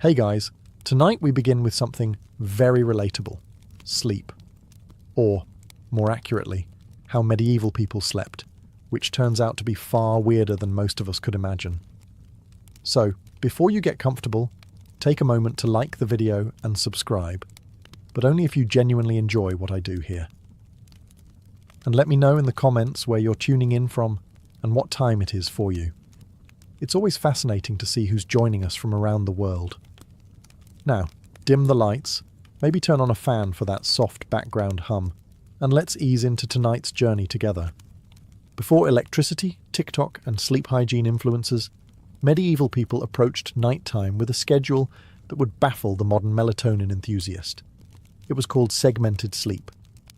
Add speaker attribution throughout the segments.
Speaker 1: Hey guys, tonight we begin with something very relatable: sleep. Or, more accurately, how medieval people slept, which turns out to be far weirder than most of us could imagine. So, before you get comfortable, take a moment to like the video and subscribe, but only if you genuinely enjoy what I do here. And let me know in the comments where you're tuning in from and what time it is for you. It's always fascinating to see who's joining us from around the world. Now, dim the lights, maybe turn on a fan for that soft background hum, and let's ease into tonight's journey together. Before electricity, TikTok, and sleep hygiene influences, medieval people approached nighttime with a schedule that would baffle the modern melatonin enthusiast. It was called segmented sleep,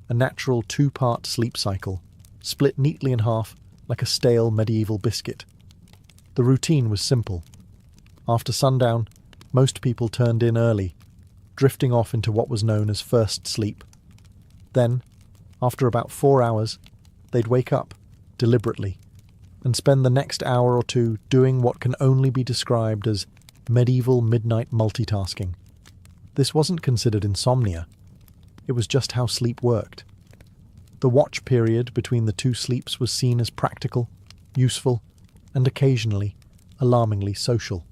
Speaker 1: a natural two-part sleep cycle, split neatly in half like a stale medieval biscuit. The routine was simple. After sundown, most people turned in early, drifting off into what was known as first sleep. Then, after about 4 hours, they'd wake up, deliberately, and spend the next hour or two doing what can only be described as medieval midnight multitasking. This wasn't considered insomnia. It was just how sleep worked. The watch period between the two sleeps was seen as practical, useful, and occasionally, alarmingly social.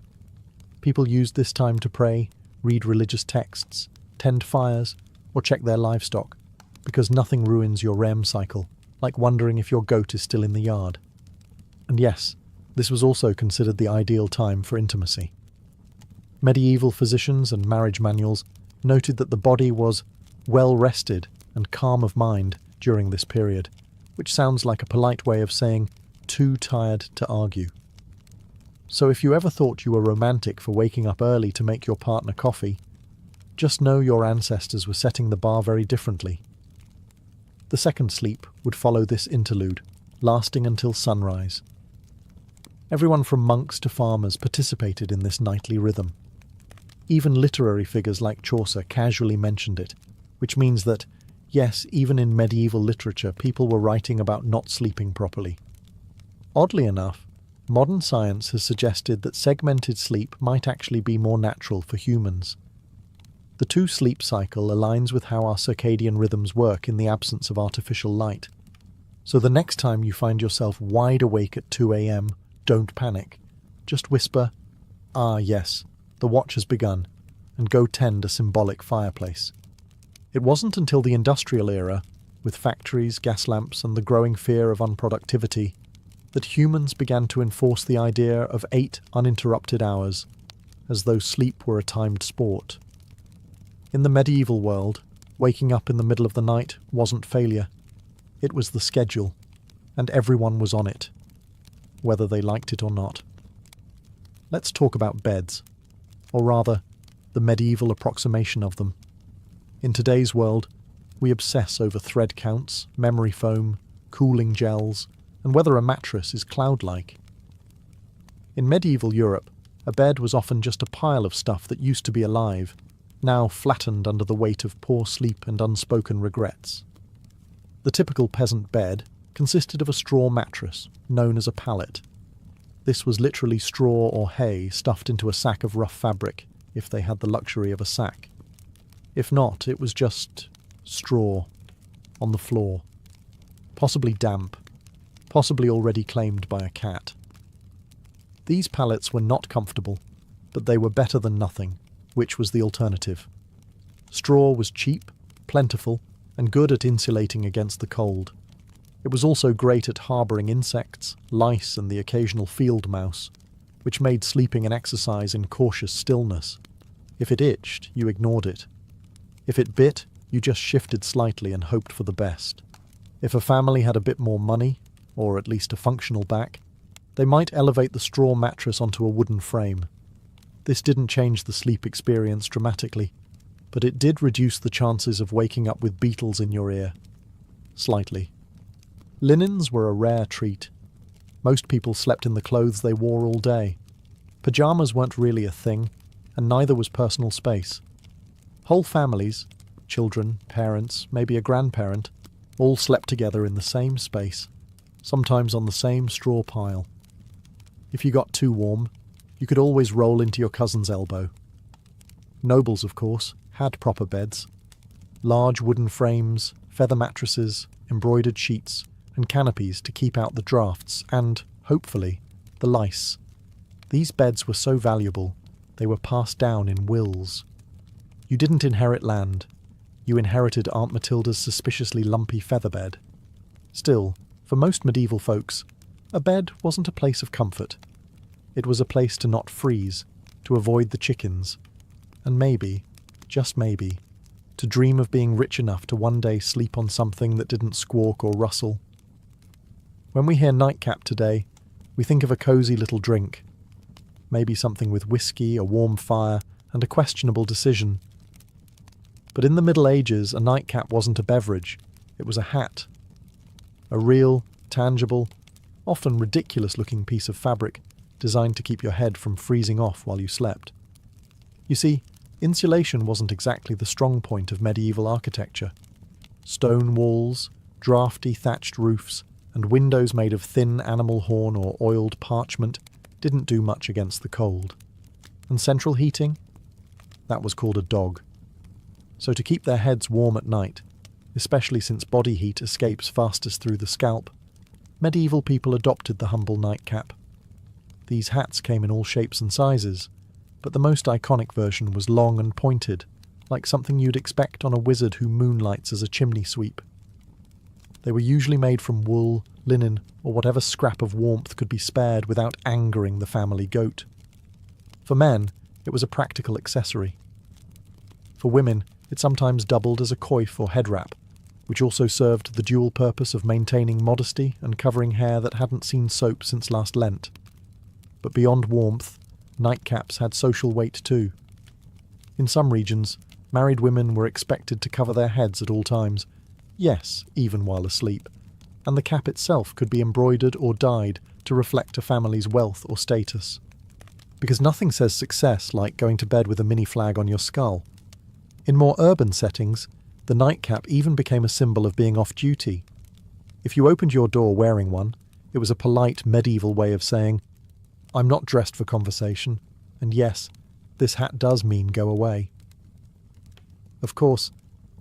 Speaker 1: People used this time to pray, read religious texts, tend fires, or check their livestock, because nothing ruins your REM cycle, like wondering if your goat is still in the yard. And yes, this was also considered the ideal time for intimacy. Medieval physicians and marriage manuals noted that the body was well rested and calm of mind during this period, which sounds like a polite way of saying too tired to argue. So if you ever thought you were romantic for waking up early to make your partner coffee, just know your ancestors were setting the bar very differently. The second sleep would follow this interlude, lasting until sunrise. Everyone from monks to farmers participated in this nightly rhythm. Even literary figures like Chaucer casually mentioned it, which means that, yes, even in medieval literature, people were writing about not sleeping properly. Oddly enough, modern science has suggested that segmented sleep might actually be more natural for humans. The two-sleep cycle aligns with how our circadian rhythms work in the absence of artificial light. So the next time you find yourself wide awake at 2 a.m., don't panic. Just whisper, "Ah, yes, the watch has begun," and go tend a symbolic fireplace. It wasn't until the industrial era, with factories, gas lamps, and the growing fear of unproductivity, that humans began to enforce the idea of 8 uninterrupted hours, as though sleep were a timed sport. In the medieval world, waking up in the middle of the night wasn't failure. It was the schedule, and everyone was on it, whether they liked it or not. Let's talk about beds, or rather, the medieval approximation of them. In today's world, we obsess over thread counts, memory foam, cooling gels, and whether a mattress is cloud-like. In medieval Europe, a bed was often just a pile of stuff that used to be alive, now flattened under the weight of poor sleep and unspoken regrets. The typical peasant bed consisted of a straw mattress, known as a pallet. This was literally straw or hay stuffed into a sack of rough fabric, if they had the luxury of a sack. If not, it was just straw on the floor, possibly damp, possibly already claimed by a cat. These pallets were not comfortable, but they were better than nothing, which was the alternative. Straw was cheap, plentiful, and good at insulating against the cold. It was also great at harbouring insects, lice, and the occasional field mouse, which made sleeping an exercise in cautious stillness. If it itched, you ignored it. If it bit, you just shifted slightly and hoped for the best. If a family had a bit more money, or at least a functional back, they might elevate the straw mattress onto a wooden frame. This didn't change the sleep experience dramatically, but it did reduce the chances of waking up with beetles in your ear. Slightly. Linens were a rare treat. Most people slept in the clothes they wore all day. Pyjamas weren't really a thing, and neither was personal space. Whole families, children, parents, maybe a grandparent, all slept together in the same space, sometimes on the same straw pile. If you got too warm, you could always roll into your cousin's elbow. Nobles, of course, had proper beds. Large wooden frames, feather mattresses, embroidered sheets, and canopies to keep out the drafts and, hopefully, the lice. These beds were so valuable, they were passed down in wills. You didn't inherit land. You inherited Aunt Matilda's suspiciously lumpy feather bed. Still, for most medieval folks, a bed wasn't a place of comfort. It was a place to not freeze, to avoid the chickens, and maybe, just maybe, to dream of being rich enough to one day sleep on something that didn't squawk or rustle. When we hear nightcap today, we think of a cosy little drink. Maybe something with whiskey, a warm fire, and a questionable decision. But in the Middle Ages, a nightcap wasn't a beverage, it was a hat. A real, tangible, often ridiculous-looking piece of fabric designed to keep your head from freezing off while you slept. You see, insulation wasn't exactly the strong point of medieval architecture. Stone walls, draughty thatched roofs, and windows made of thin animal horn or oiled parchment didn't do much against the cold. And central heating? That was called a dog. So to keep their heads warm at night, especially since body heat escapes fastest through the scalp, medieval people adopted the humble nightcap. These hats came in all shapes and sizes, but the most iconic version was long and pointed, like something you'd expect on a wizard who moonlights as a chimney sweep. They were usually made from wool, linen, or whatever scrap of warmth could be spared without angering the family goat. For men, it was a practical accessory. For women, it sometimes doubled as a coif or head wrap, which also served the dual purpose of maintaining modesty and covering hair that hadn't seen soap since last Lent. But beyond warmth, nightcaps had social weight too. In some regions, married women were expected to cover their heads at all times, yes, even while asleep, and the cap itself could be embroidered or dyed to reflect a family's wealth or status. Because nothing says success like going to bed with a mini flag on your skull. In more urban settings, the nightcap even became a symbol of being off-duty. If you opened your door wearing one, it was a polite medieval way of saying, "I'm not dressed for conversation, and yes, this hat does mean go away." Of course,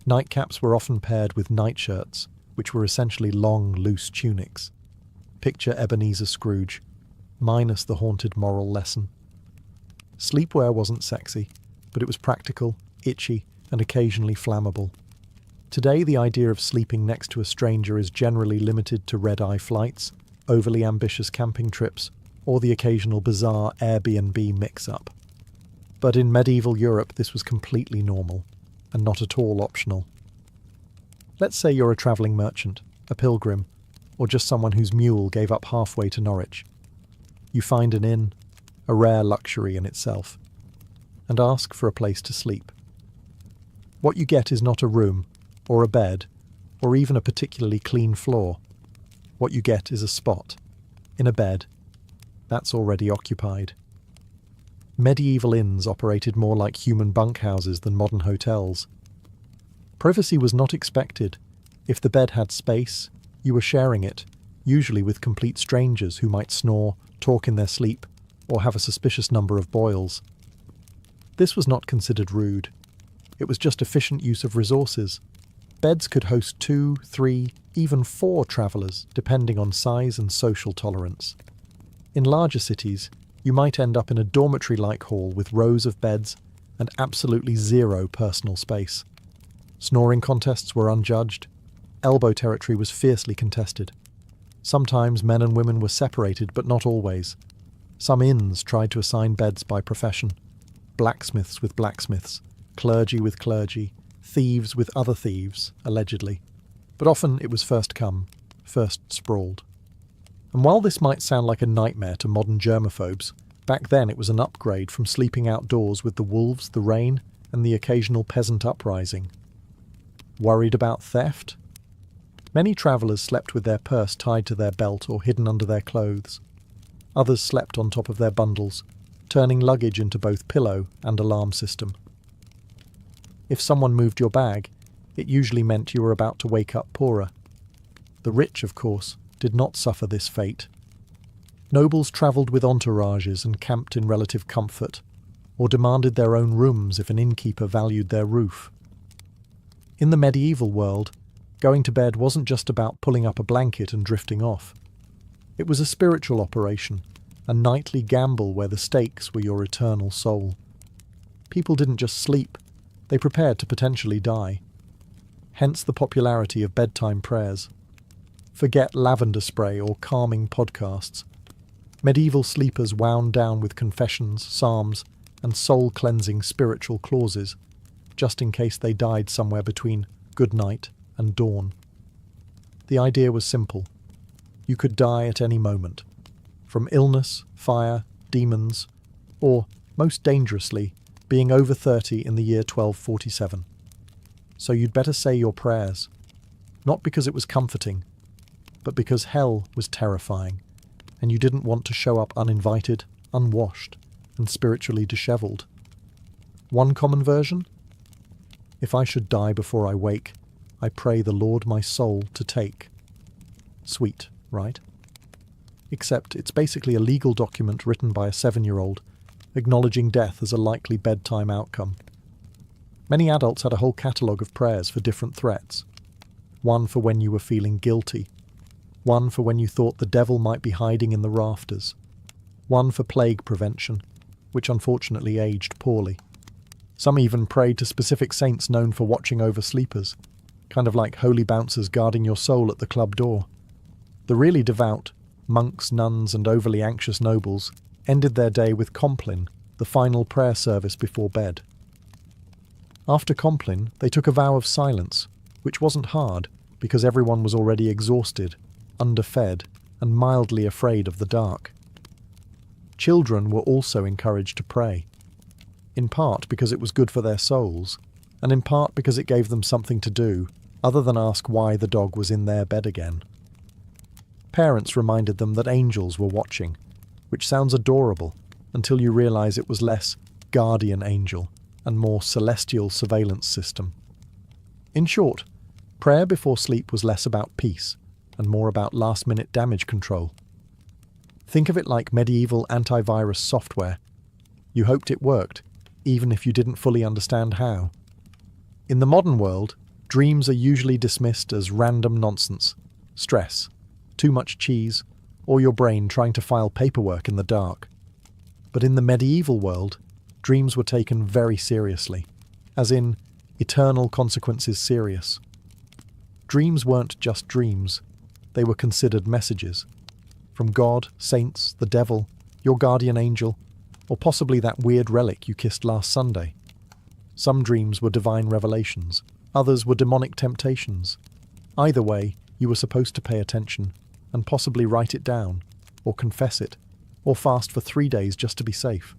Speaker 1: nightcaps were often paired with nightshirts, which were essentially long, loose tunics. Picture Ebenezer Scrooge, minus the haunted moral lesson. Sleepwear wasn't sexy, but it was practical, itchy, and occasionally flammable. Today, the idea of sleeping next to a stranger is generally limited to red-eye flights, overly ambitious camping trips, or the occasional bizarre Airbnb mix-up. But in medieval Europe, this was completely normal, and not at all optional. Let's say you're a travelling merchant, a pilgrim, or just someone whose mule gave up halfway to Norwich. You find an inn, a rare luxury in itself, and ask for a place to sleep. What you get is not a room, or a bed, or even a particularly clean floor. What you get is a spot, in a bed, that's already occupied. Medieval inns operated more like human bunkhouses than modern hotels. Privacy was not expected. If the bed had space, you were sharing it, usually with complete strangers who might snore, talk in their sleep, or have a suspicious number of boils. This was not considered rude. It was just efficient use of resources. Beds could host 2, 3, even 4 travellers, depending on size and social tolerance. In larger cities, you might end up in a dormitory-like hall with rows of beds and absolutely zero personal space. Snoring contests were unjudged. Elbow territory was fiercely contested. Sometimes men and women were separated, but not always. Some inns tried to assign beds by profession. Blacksmiths with blacksmiths, clergy with clergy, thieves with other thieves, allegedly. But often it was first come, first sprawled. And while this might sound like a nightmare to modern germaphobes, back then it was an upgrade from sleeping outdoors with the wolves, the rain, and the occasional peasant uprising. Worried about theft? Many travellers slept with their purse tied to their belt or hidden under their clothes. Others slept on top of their bundles, turning luggage into both pillow and alarm system. If someone moved your bag, it usually meant you were about to wake up poorer. The rich, of course, did not suffer this fate. Nobles travelled with entourages and camped in relative comfort. or demanded their own rooms if an innkeeper valued their roof. In the medieval world, going to bed wasn't just about pulling up a blanket and drifting off. It was a spiritual operation, a nightly gamble where the stakes were your eternal soul. People didn't just sleep, they prepared to potentially die. Hence the popularity of bedtime prayers. Forget lavender spray or calming podcasts. Medieval sleepers wound down with confessions, psalms, and soul-cleansing spiritual clauses, just in case they died somewhere between good night and dawn. The idea was simple. You could die at any moment, from illness, fire, demons, or, most dangerously, being over 30 in the year 1247. So you'd better say your prayers, not because it was comforting, but because hell was terrifying, and you didn't want to show up uninvited, unwashed, and spiritually dishevelled. One common version? If I should die before I wake, I pray the Lord my soul to take. Sweet, right? Except it's basically a legal document written by a 7-year-old, acknowledging death as a likely bedtime outcome. Many adults had a whole catalogue of prayers for different threats. One for when you were feeling guilty. One for when you thought the devil might be hiding in the rafters. One for plague prevention, which unfortunately aged poorly. Some even prayed to specific saints known for watching over sleepers, kind of like holy bouncers guarding your soul at the club door. The really devout, monks, nuns, and overly anxious nobles ended their day with Compline, the final prayer service before bed. After Compline, they took a vow of silence, which wasn't hard because everyone was already exhausted, underfed, and mildly afraid of the dark. Children were also encouraged to pray, in part because it was good for their souls, and in part because it gave them something to do other than ask why the dog was in their bed again. Parents reminded them that angels were watching, which sounds adorable until you realise it was less guardian angel and more celestial surveillance system. In short, prayer before sleep was less about peace and more about last-minute damage control. Think of it like medieval antivirus software. You hoped it worked, even if you didn't fully understand how. In the modern world, dreams are usually dismissed as random nonsense, stress, too much cheese, or your brain trying to file paperwork in the dark. But in the medieval world, dreams were taken very seriously, as in eternal consequences serious. Dreams weren't just dreams, they were considered messages. From God, saints, the devil, your guardian angel, or possibly that weird relic you kissed last Sunday. Some dreams were divine revelations, others were demonic temptations. Either way, you were supposed to pay attention, and possibly write it down, or confess it, or fast for 3 days just to be safe.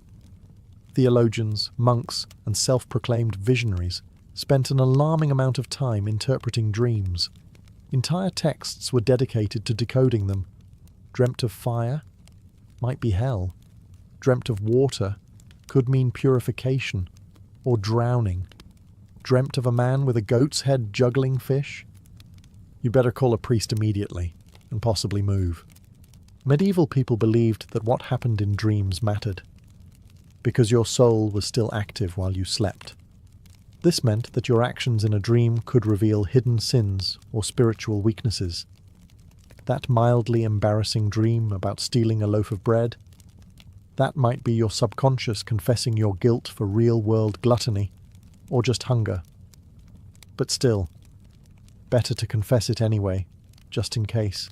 Speaker 1: Theologians, monks, and self-proclaimed visionaries spent an alarming amount of time interpreting dreams. Entire texts were dedicated to decoding them. Dreamt of fire? Might be hell. Dreamt of water? Could mean purification, or drowning. Dreamt of a man with a goat's head juggling fish? You better call a priest immediately, and possibly move. Medieval people believed that what happened in dreams mattered, because your soul was still active while you slept. This meant that your actions in a dream could reveal hidden sins or spiritual weaknesses. That mildly embarrassing dream about stealing a loaf of bread, that might be your subconscious confessing your guilt for real-world gluttony, or just hunger. But still, better to confess it anyway, just in case.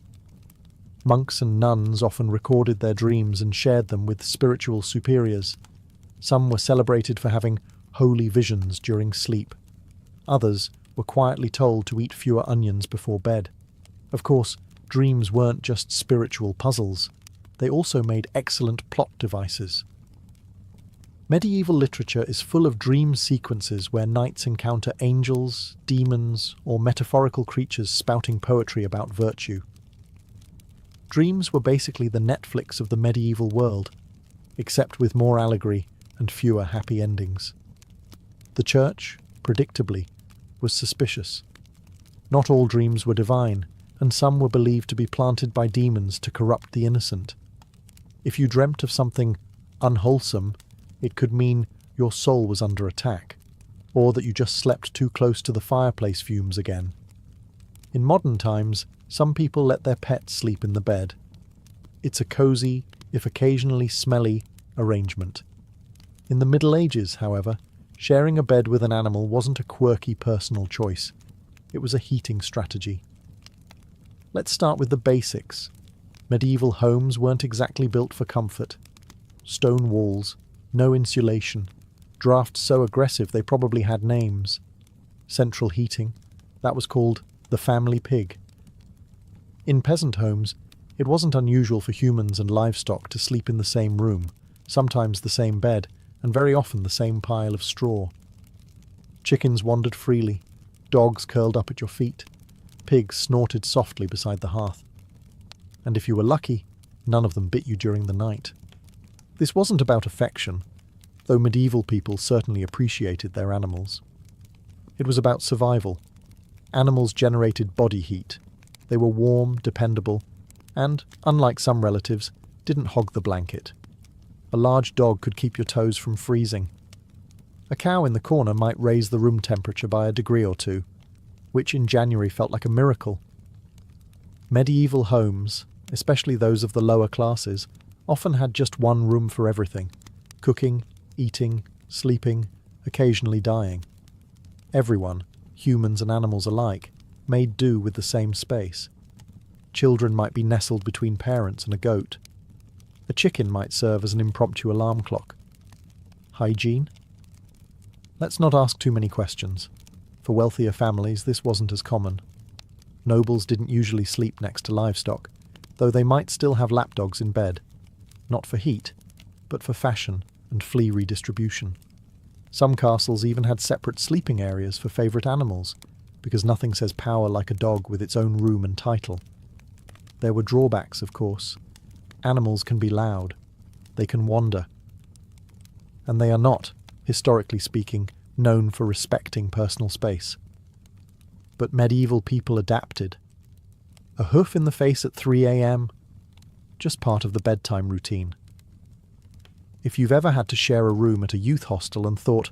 Speaker 1: Monks and nuns often recorded their dreams and shared them with spiritual superiors. Some were celebrated for having holy visions during sleep. Others were quietly told to eat fewer onions before bed. Of course, dreams weren't just spiritual puzzles. They also made excellent plot devices. Medieval literature is full of dream sequences where knights encounter angels, demons, or metaphorical creatures spouting poetry about virtue. Dreams were basically the Netflix of the medieval world, except with more allegory and fewer happy endings. The church, predictably, was suspicious. Not all dreams were divine, and some were believed to be planted by demons to corrupt the innocent. If you dreamt of something unwholesome, It could mean your soul was under attack, or that you just slept too close to the fireplace fumes again. In modern times, some people let their pets sleep in the bed. It's a cozy, if occasionally smelly, arrangement. In the Middle Ages, however, sharing a bed with an animal wasn't a quirky personal choice. It was a heating strategy. Let's start with the basics. Medieval homes weren't exactly built for comfort. Stone walls, no insulation, drafts so aggressive they probably had names. Central heating, that was called the family pig. In peasant homes, it wasn't unusual for humans and livestock to sleep in the same room, sometimes the same bed, and very often the same pile of straw. Chickens wandered freely, dogs curled up at your feet, pigs snorted softly beside the hearth. And if you were lucky, none of them bit you during the night. This wasn't about affection, though medieval people certainly appreciated their animals. It was about survival. Animals generated body heat. They were warm, dependable, and, unlike some relatives, didn't hog the blanket. A large dog could keep your toes from freezing. A cow in the corner might raise the room temperature by a degree or two, which in January felt like a miracle. Medieval homes, especially those of the lower classes, often had just one room for everything: cooking, eating, sleeping, occasionally dying. Everyone, humans and animals alike, made do with the same space. Children might be nestled between parents and a goat. A chicken might serve as an impromptu alarm clock. Hygiene? Let's not ask too many questions. For wealthier families, this wasn't as common. Nobles didn't usually sleep next to livestock, though they might still have lapdogs in bed. Not for heat, but for fashion and flea redistribution. Some castles even had separate sleeping areas for favourite animals, because nothing says power like a dog with its own room and title. There were drawbacks, of course. Animals can be loud. They can wander. And they are not, historically speaking, known for respecting personal space. But medieval people adapted. A hoof in the face at 3 a.m? Just part of the bedtime routine. If you've ever had to share a room at a youth hostel and thought,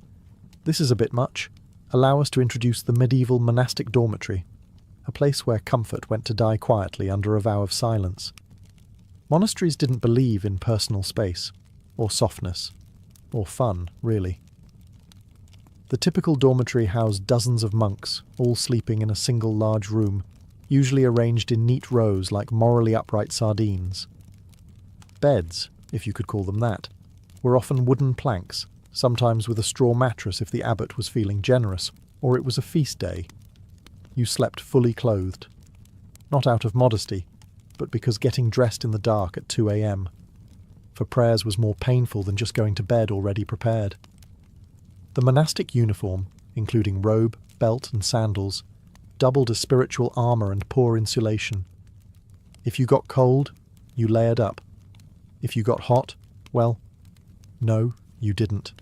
Speaker 1: this is a bit much, allow us to introduce the medieval monastic dormitory, a place where comfort went to die quietly under a vow of silence. Monasteries didn't believe in personal space, or softness, or fun, really. The typical dormitory housed dozens of monks, all sleeping in a single large room, usually arranged in neat rows like morally upright sardines. Beds, if you could call them that, were often wooden planks, sometimes with a straw mattress if the abbot was feeling generous, or it was a feast day. You slept fully clothed. Not out of modesty, but because getting dressed in the dark at 2 a.m. for prayers was more painful than just going to bed already prepared. The monastic uniform, including robe, belt and sandals, doubled as spiritual armour and poor insulation. If you got cold, you layered up. If you got hot, well, no, you didn't.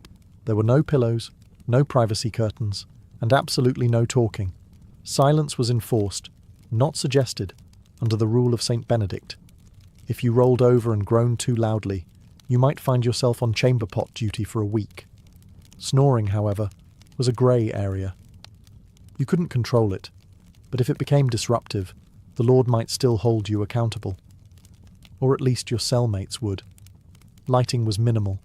Speaker 1: There were no pillows, no privacy curtains, and absolutely no talking. Silence was enforced, not suggested, under the rule of St. Benedict. If you rolled over and groaned too loudly, you might find yourself on chamber pot duty for a week. Snoring, however, was a grey area. You couldn't control it, but if it became disruptive, the Lord might still hold you accountable. Or at least your cellmates would. Lighting was minimal.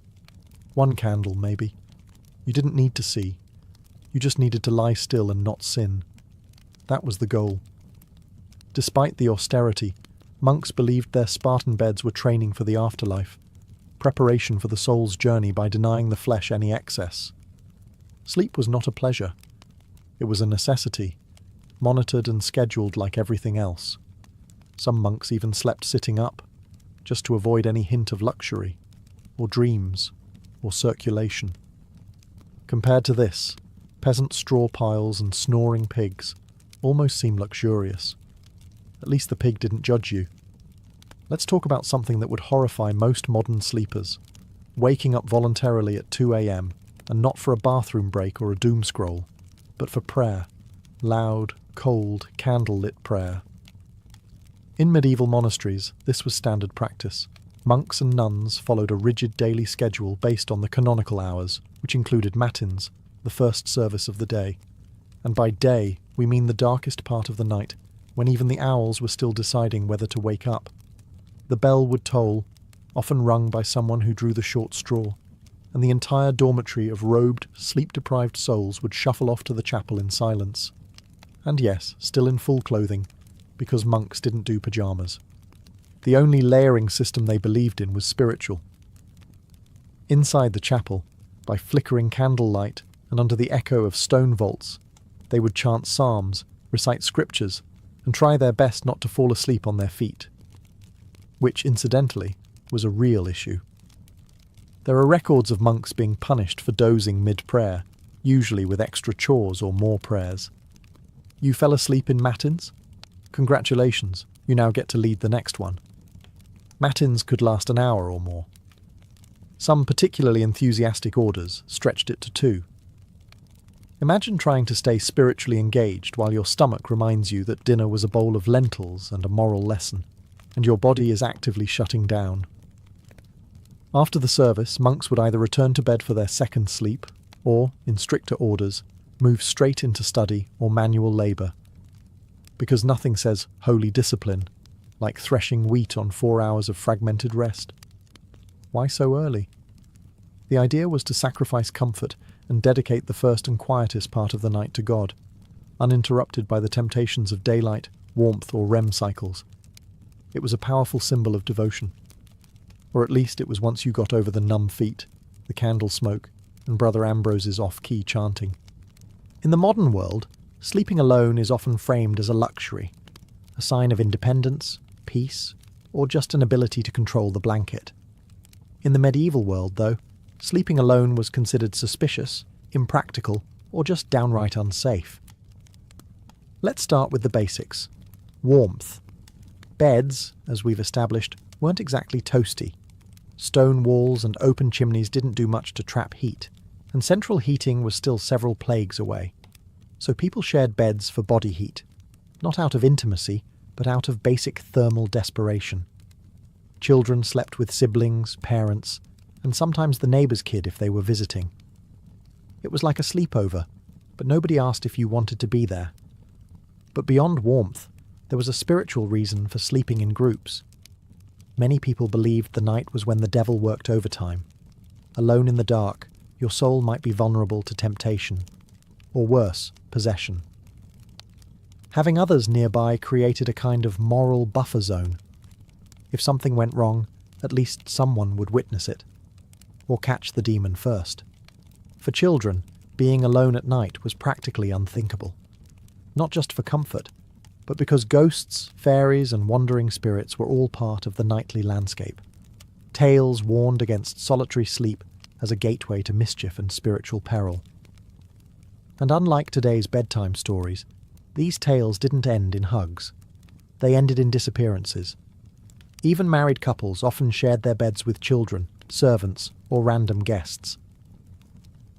Speaker 1: 1 candle, maybe. You didn't need to see. You just needed to lie still and not sin. That was the goal. Despite the austerity, monks believed their Spartan beds were training for the afterlife, preparation for the soul's journey by denying the flesh any excess. Sleep was not a pleasure. It was a necessity, monitored and scheduled like everything else. Some monks even slept sitting up, just to avoid any hint of luxury, or dreams, or circulation. Compared to this, peasant straw piles and snoring pigs almost seem luxurious. At least the pig didn't judge you. Let's talk about something that would horrify most modern sleepers: waking up voluntarily at 2 a.m, and not for a bathroom break or a doom scroll, but for prayer. Loud, cold, candle-lit prayer. In medieval monasteries, this was standard practice. Monks and nuns followed a rigid daily schedule based on the canonical hours, which included matins, the first service of the day. And by day, we mean the darkest part of the night, when even the owls were still deciding whether to wake up. The bell would toll, often rung by someone who drew the short straw, and the entire dormitory of robed, sleep-deprived souls would shuffle off to the chapel in silence. And yes, still in full clothing, because monks didn't do pyjamas. The only layering system they believed in was spiritual. Inside the chapel, by flickering candlelight and under the echo of stone vaults, they would chant psalms, recite scriptures, and try their best not to fall asleep on their feet. Which, incidentally, was a real issue. There are records of monks being punished for dozing mid-prayer, usually with extra chores or more prayers. You fell asleep in matins? Congratulations, you now get to lead the next one. Matins could last an hour or more. Some particularly enthusiastic orders stretched it to 2. Imagine trying to stay spiritually engaged while your stomach reminds you that dinner was a bowl of lentils and a moral lesson, and your body is actively shutting down. After the service, monks would either return to bed for their second sleep, or, in stricter orders, move straight into study or manual labour. Because nothing says holy discipline like threshing wheat on 4 hours of fragmented rest. Why so early? The idea was to sacrifice comfort and dedicate the first and quietest part of the night to God, uninterrupted by the temptations of daylight, warmth, or REM cycles. It was a powerful symbol of devotion. Or at least it was once you got over the numb feet, the candle smoke, and Brother Ambrose's off-key chanting. In the modern world, sleeping alone is often framed as a luxury, a sign of independence, peace, or just an ability to control the blanket. In the medieval world, though, sleeping alone was considered suspicious, impractical, or just downright unsafe. Let's start with the basics. Warmth. Beds, as we've established, weren't exactly toasty. Stone walls and open chimneys didn't do much to trap heat, and central heating was still several plagues away. So people shared beds for body heat, not out of intimacy, but out of basic thermal desperation. Children slept with siblings, parents, and sometimes the neighbour's kid if they were visiting. It was like a sleepover, but nobody asked if you wanted to be there. But beyond warmth, there was a spiritual reason for sleeping in groups. Many people believed the night was when the devil worked overtime. Alone in the dark, your soul might be vulnerable to temptation, or worse, possession. Having others nearby created a kind of moral buffer zone. If something went wrong, at least someone would witness it, or catch the demon first. For children, being alone at night was practically unthinkable. Not just for comfort, but because ghosts, fairies, and wandering spirits were all part of the nightly landscape. Tales warned against solitary sleep as a gateway to mischief and spiritual peril. And unlike today's bedtime stories, these tales didn't end in hugs. They ended in disappearances. Even married couples often shared their beds with children, servants, or random guests.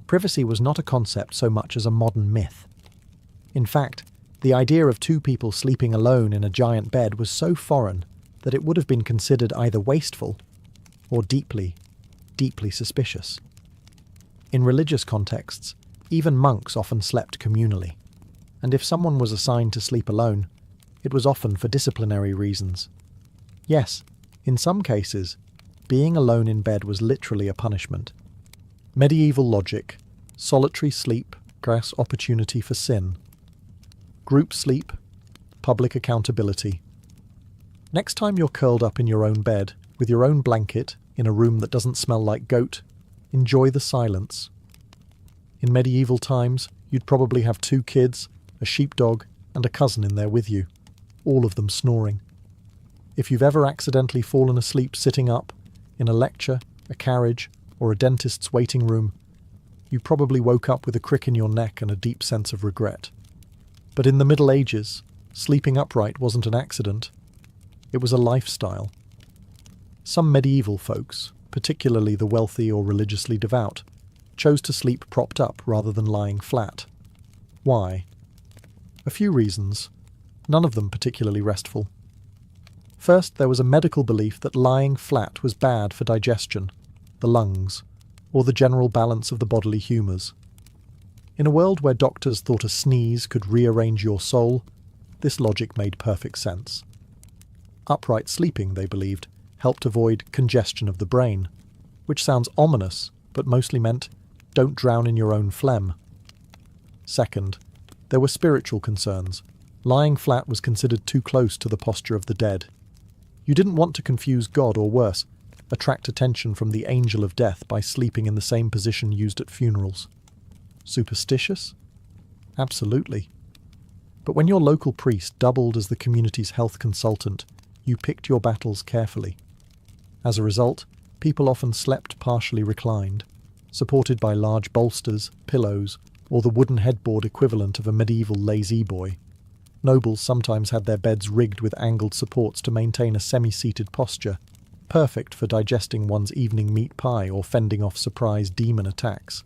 Speaker 1: Privacy was not a concept so much as a modern myth. In fact, the idea of 2 people sleeping alone in a giant bed was so foreign that it would have been considered either wasteful or deeply, deeply suspicious. In religious contexts, even monks often slept communally, and if someone was assigned to sleep alone, it was often for disciplinary reasons. Yes, in some cases, being alone in bed was literally a punishment. Medieval logic, solitary sleep, grass opportunity for sin. Group sleep, public accountability. Next time you're curled up in your own bed, with your own blanket, in a room that doesn't smell like goat, enjoy the silence. In medieval times, you'd probably have 2 kids, a sheepdog, and a cousin in there with you, all of them snoring. If you've ever accidentally fallen asleep sitting up, in a lecture, a carriage, or a dentist's waiting room, you probably woke up with a crick in your neck and a deep sense of regret. But in the Middle Ages, sleeping upright wasn't an accident. It was a lifestyle. Some medieval folks, particularly the wealthy or religiously devout, chose to sleep propped up rather than lying flat. Why? A few reasons, none of them particularly restful. First, there was a medical belief that lying flat was bad for digestion, the lungs, or the general balance of the bodily humours. In a world where doctors thought a sneeze could rearrange your soul, this logic made perfect sense. Upright sleeping, they believed, helped avoid congestion of the brain, which sounds ominous, but mostly meant don't drown in your own phlegm. Second, there were spiritual concerns. Lying flat was considered too close to the posture of the dead. You didn't want to confuse God, or worse, attract attention from the angel of death by sleeping in the same position used at funerals. Superstitious? Absolutely. But when your local priest doubled as the community's health consultant, you picked your battles carefully. As a result, people often slept partially reclined, supported by large bolsters, pillows, or the wooden headboard equivalent of a medieval lazy-boy. Nobles sometimes had their beds rigged with angled supports to maintain a semi-seated posture, perfect for digesting one's evening meat pie or fending off surprise demon attacks.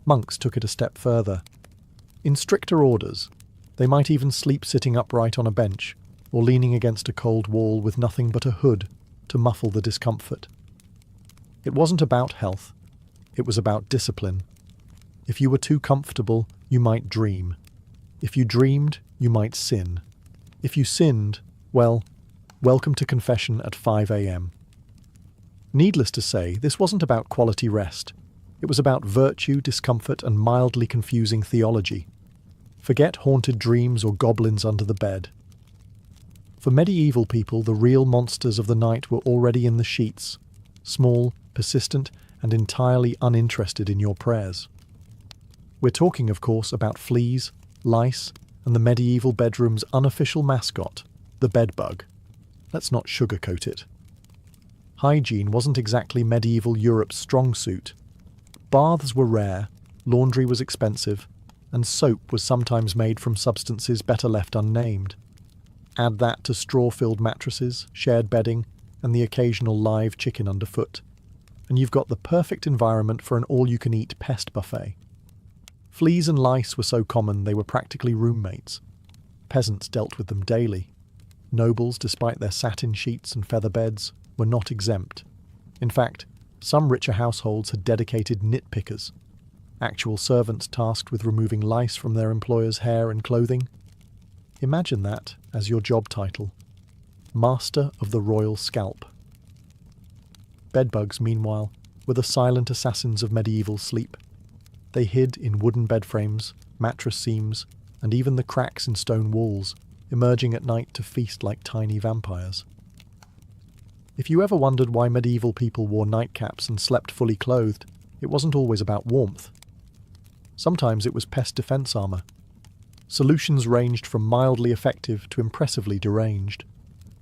Speaker 1: Monks took it a step further. In stricter orders, they might even sleep sitting upright on a bench, or leaning against a cold wall with nothing but a hood to muffle the discomfort. It wasn't about health, it was about discipline. If you were too comfortable, you might dream. If you dreamed, you might sin. If you sinned, well, welcome to confession at 5 a.m. Needless to say, this wasn't about quality rest. It was about virtue, discomfort, and mildly confusing theology. Forget haunted dreams or goblins under the bed. For medieval people, the real monsters of the night were already in the sheets, small, persistent, and entirely uninterested in your prayers. We're talking, of course, about fleas, lice, and the medieval bedroom's unofficial mascot, the bedbug. Let's not sugarcoat it. Hygiene wasn't exactly medieval Europe's strong suit. Baths were rare, laundry was expensive, and soap was sometimes made from substances better left unnamed. Add that to straw-filled mattresses, shared bedding, and the occasional live chicken underfoot, and you've got the perfect environment for an all-you-can-eat pest buffet. Fleas and lice were so common they were practically roommates. Peasants dealt with them daily. Nobles, despite their satin sheets and feather beds, were not exempt. In fact, some richer households had dedicated nitpickers, actual servants tasked with removing lice from their employers' hair and clothing. Imagine that as your job title. Master of the Royal Scalp. Bedbugs, meanwhile, were the silent assassins of medieval sleep. They hid in wooden bed frames, mattress seams, and even the cracks in stone walls, emerging at night to feast like tiny vampires. If you ever wondered why medieval people wore nightcaps and slept fully clothed, it wasn't always about warmth. Sometimes it was pest defense armor. Solutions ranged from mildly effective to impressively deranged.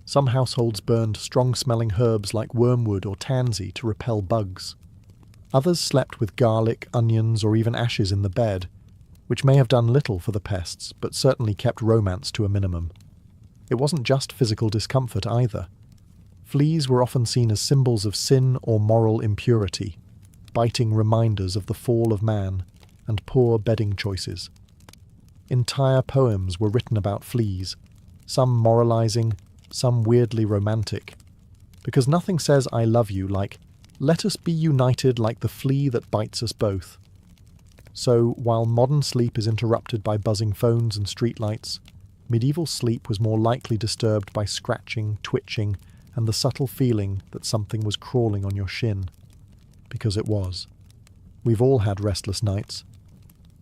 Speaker 1: Some households burned strong-smelling herbs like wormwood or tansy to repel bugs. Others slept with garlic, onions, or even ashes in the bed, which may have done little for the pests, but certainly kept romance to a minimum. It wasn't just physical discomfort either. Fleas were often seen as symbols of sin or moral impurity, biting reminders of the fall of man and poor bedding choices. Entire poems were written about fleas, some moralizing, some weirdly romantic, because nothing says I love you like, let us be united like the flea that bites us both. So, while modern sleep is interrupted by buzzing phones and streetlights, medieval sleep was more likely disturbed by scratching, twitching, and the subtle feeling that something was crawling on your shin. Because it was. We've all had restless nights.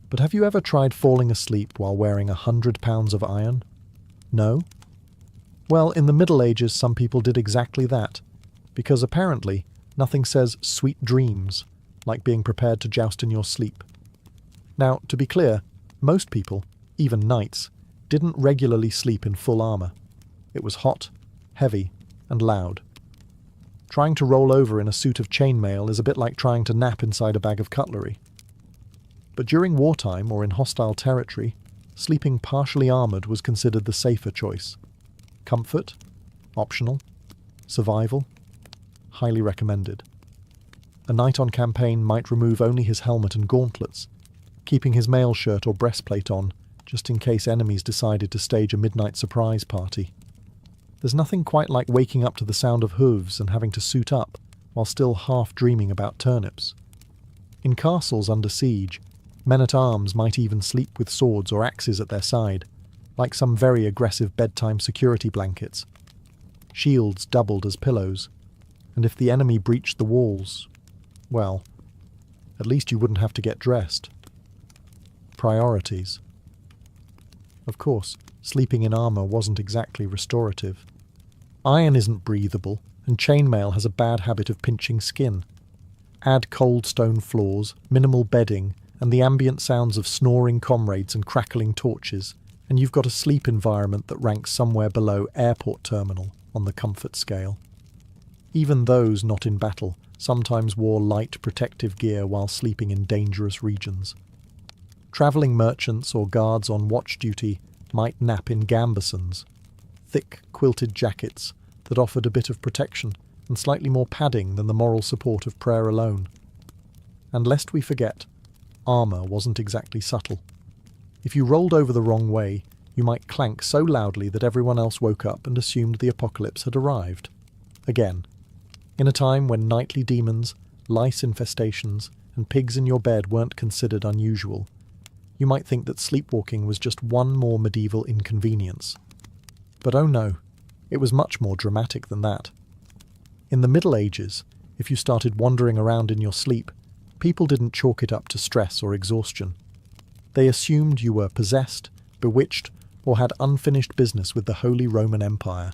Speaker 1: But have you ever tried falling asleep while wearing 100 pounds of iron? No? Well, in the Middle Ages some people did exactly that, because apparently nothing says sweet dreams like being prepared to joust in your sleep. Now, to be clear, most people, even knights, didn't regularly sleep in full armour. It was hot, heavy, and loud. Trying to roll over in a suit of chainmail is a bit like trying to nap inside a bag of cutlery. But during wartime or in hostile territory, sleeping partially armoured was considered the safer choice. Comfort? Optional. Survival? Highly recommended. A knight on campaign might remove only his helmet and gauntlets, keeping his mail shirt or breastplate on, just in case enemies decided to stage a midnight surprise party. There's nothing quite like waking up to the sound of hooves and having to suit up while still half dreaming about turnips. In castles under siege, men-at-arms might even sleep with swords or axes at their side, like some very aggressive bedtime security blankets. Shields doubled as pillows, and if the enemy breached the walls, well, at least you wouldn't have to get dressed. Priorities. Of course, sleeping in armour wasn't exactly restorative. Iron isn't breathable, and chainmail has a bad habit of pinching skin. Add cold stone floors, minimal bedding, and the ambient sounds of snoring comrades and crackling torches, and you've got a sleep environment that ranks somewhere below airport terminal on the comfort scale. Even those not in battle sometimes wore light protective gear while sleeping in dangerous regions. Travelling merchants or guards on watch duty might nap in gambesons, thick quilted jackets that offered a bit of protection and slightly more padding than the moral support of prayer alone. And lest we forget, armour wasn't exactly subtle. If you rolled over the wrong way, you might clank so loudly that everyone else woke up and assumed the apocalypse had arrived. Again, in a time when nightly demons, lice infestations, and pigs in your bed weren't considered unusual, you might think that sleepwalking was just one more medieval inconvenience. But oh no, it was much more dramatic than that. In the Middle Ages, if you started wandering around in your sleep, people didn't chalk it up to stress or exhaustion. They assumed you were possessed, bewitched, or had unfinished business with the Holy Roman Empire.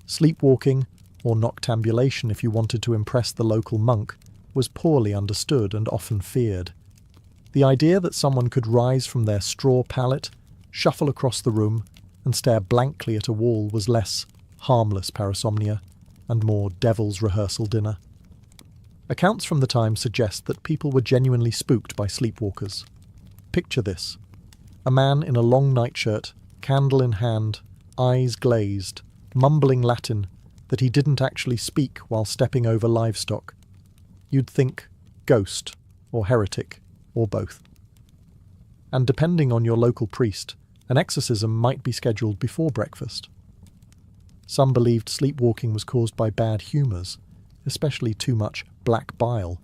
Speaker 1: Sleepwalking, or noctambulation if you wanted to impress the local monk, was poorly understood and often feared. The idea that someone could rise from their straw pallet, shuffle across the room, and stare blankly at a wall was less harmless parasomnia and more devil's rehearsal dinner. Accounts from the time suggest that people were genuinely spooked by sleepwalkers. Picture this: a man in a long nightshirt, candle in hand, eyes glazed, mumbling Latin that he didn't actually speak while stepping over livestock. You'd think ghost, or heretic, or both. And depending on your local priest, an exorcism might be scheduled before breakfast. Some believed sleepwalking was caused by bad humours, especially too much black bile,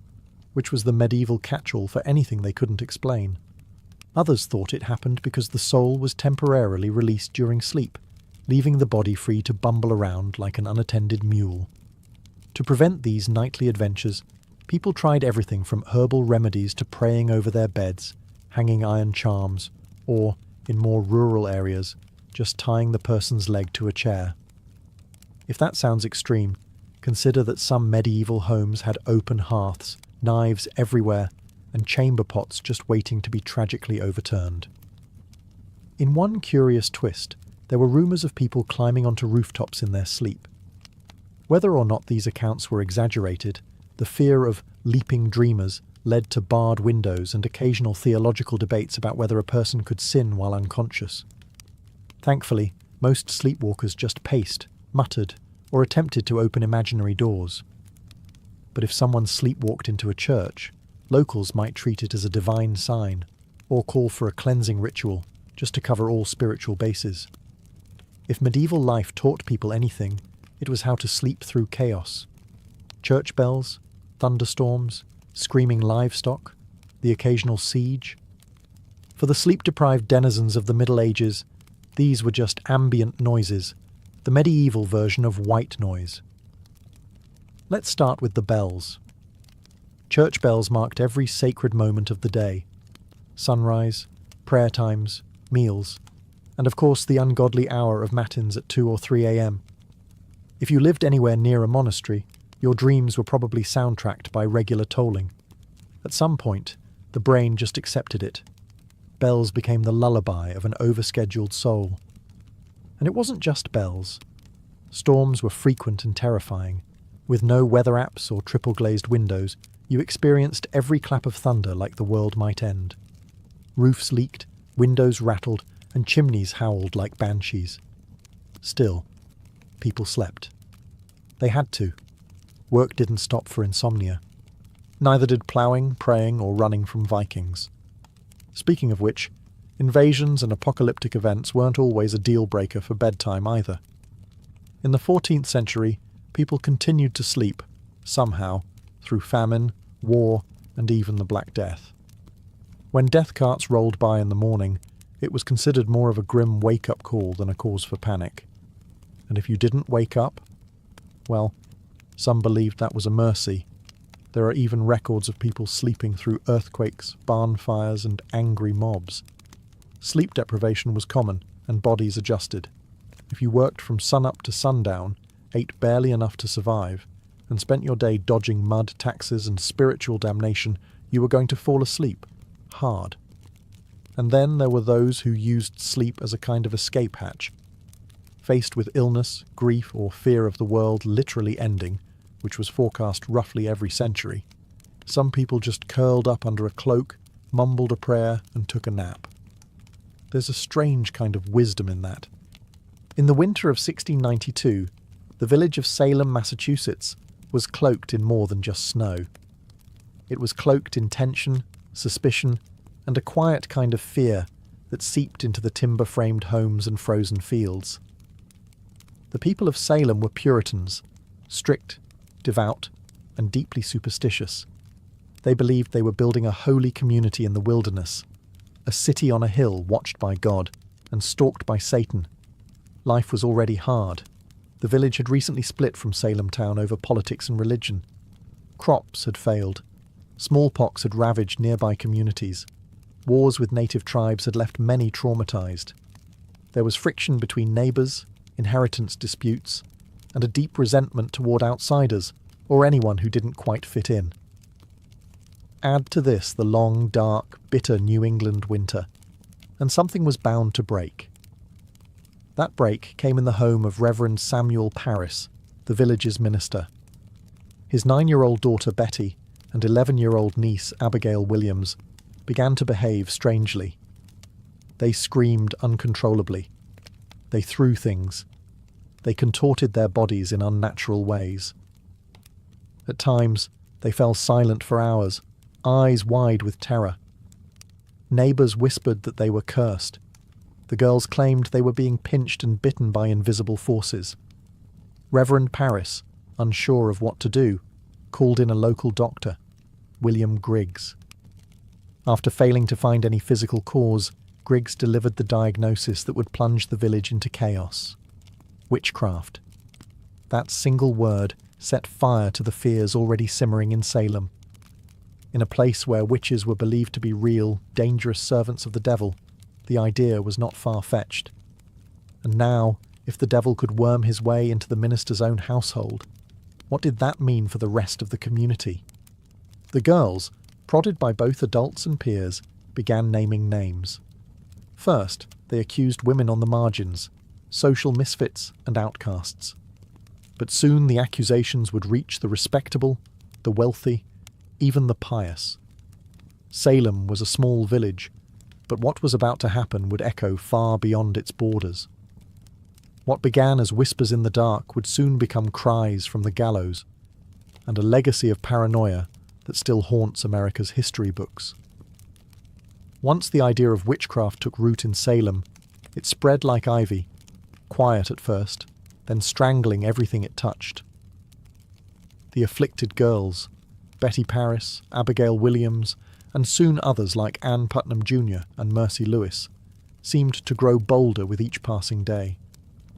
Speaker 1: which was the medieval catch-all for anything they couldn't explain. Others thought it happened because the soul was temporarily released during sleep, leaving the body free to bumble around like an unattended mule. To prevent these nightly adventures, people tried everything from herbal remedies to praying over their beds, hanging iron charms, or, in more rural areas, just tying the person's leg to a chair. If that sounds extreme, consider that some medieval homes had open hearths, knives everywhere, and chamber pots just waiting to be tragically overturned. In one curious twist, there were rumours of people climbing onto rooftops in their sleep. Whether or not these accounts were exaggerated, the fear of leaping dreamers led to barred windows and occasional theological debates about whether a person could sin while unconscious. Thankfully, most sleepwalkers just paced, muttered, or attempted to open imaginary doors. But if someone sleepwalked into a church, locals might treat it as a divine sign, or call for a cleansing ritual, just to cover all spiritual bases. If medieval life taught people anything, it was how to sleep through chaos. Church bells, thunderstorms, screaming livestock, the occasional siege. For the sleep-deprived denizens of the Middle Ages, these were just ambient noises, the medieval version of white noise. Let's start with the bells. Church bells marked every sacred moment of the day: sunrise, prayer times, meals, and of course the ungodly hour of matins at 2 or 3 a.m. If you lived anywhere near a monastery, your dreams were probably soundtracked by regular tolling. At some point, the brain just accepted it. Bells became the lullaby of an overscheduled soul. And it wasn't just bells. Storms were frequent and terrifying. With no weather apps or triple-glazed windows, you experienced every clap of thunder like the world might end. Roofs leaked, windows rattled, and chimneys howled like banshees. Still, people slept. They had to. Work didn't stop for insomnia. Neither did ploughing, praying, or running from Vikings. Speaking of which, invasions and apocalyptic events weren't always a deal-breaker for bedtime either. In the 14th century, people continued to sleep, somehow, through famine, war, and even the Black Death. When death carts rolled by in the morning, it was considered more of a grim wake-up call than a cause for panic. And if you didn't wake up, well, some believed that was a mercy. There are even records of people sleeping through earthquakes, barn fires, and angry mobs. Sleep deprivation was common, and bodies adjusted. If you worked from sunup to sundown, ate barely enough to survive, and spent your day dodging mud, taxes, and spiritual damnation, you were going to fall asleep. Hard. And then there were those who used sleep as a kind of escape hatch. Faced with illness, grief, or fear of the world literally ending, which was forecast roughly every century, some people just curled up under a cloak, mumbled a prayer, and took a nap. There's a strange kind of wisdom in that. In the winter of 1692, the village of Salem, Massachusetts, was cloaked in more than just snow. It was cloaked in tension, suspicion, and a quiet kind of fear that seeped into the timber-framed homes and frozen fields. The people of Salem were Puritans, strict, devout, and deeply superstitious. They believed they were building a holy community in the wilderness, a city on a hill watched by God and stalked by Satan. Life was already hard. The village had recently split from Salem town over politics and religion. Crops had failed. Smallpox had ravaged nearby communities. Wars with native tribes had left many traumatized. There was friction between neighbors, inheritance disputes, and a deep resentment toward outsiders, or anyone who didn't quite fit in. Add to this the long, dark, bitter New England winter, and something was bound to break. That break came in the home of Reverend Samuel Parris, the village's minister. His 9-year-old daughter Betty and 11-year-old niece Abigail Williams began to behave strangely. They screamed uncontrollably. They threw things. They contorted their bodies in unnatural ways. At times, they fell silent for hours, eyes wide with terror. Neighbours whispered that they were cursed. The girls claimed they were being pinched and bitten by invisible forces. Reverend Parris, unsure of what to do, called in a local doctor, William Griggs. After failing to find any physical cause, Griggs delivered the diagnosis that would plunge the village into chaos. Witchcraft. That single word set fire to the fears already simmering in Salem. In a place where witches were believed to be real, dangerous servants of the devil, the idea was not far-fetched. And now, if the devil could worm his way into the minister's own household, what did that mean for the rest of the community? The girls, prodded by both adults and peers, began naming names. First, they accused women on the margins, social misfits and outcasts. But soon the accusations would reach the respectable, the wealthy, even the pious. Salem was a small village, but what was about to happen would echo far beyond its borders. What began as whispers in the dark would soon become cries from the gallows, and a legacy of paranoia that still haunts America's history books. Once the idea of witchcraft took root in Salem, it spread like ivy, quiet at first, then strangling everything it touched. The afflicted girls, Betty Parris, Abigail Williams, and soon others like Ann Putnam Jr. and Mercy Lewis, seemed to grow bolder with each passing day.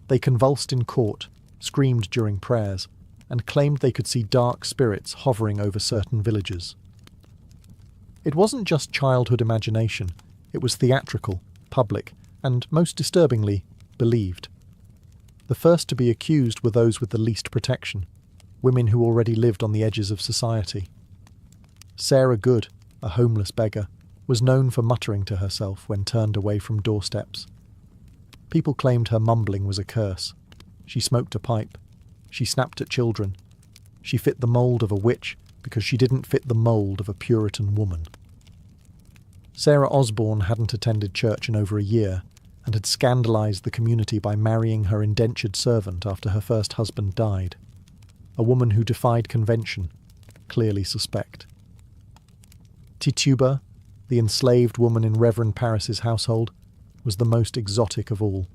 Speaker 1: They convulsed in court, screamed during prayers, and claimed they could see dark spirits hovering over certain villages. It wasn't just childhood imagination, it was theatrical, public, and, most disturbingly, believed. The first to be accused were those with the least protection, women who already lived on the edges of society. Sarah Good, a homeless beggar, was known for muttering to herself when turned away from doorsteps. People claimed her mumbling was a curse. She smoked a pipe. She snapped at children. She fit the mould of a witch because she didn't fit the mould of a Puritan woman. Sarah Osborne hadn't attended church in over a year and had scandalised the community by marrying her indentured servant after her first husband died. A woman who defied convention, clearly suspect. Tituba, the enslaved woman in Reverend Parris's household, was the most exotic of all.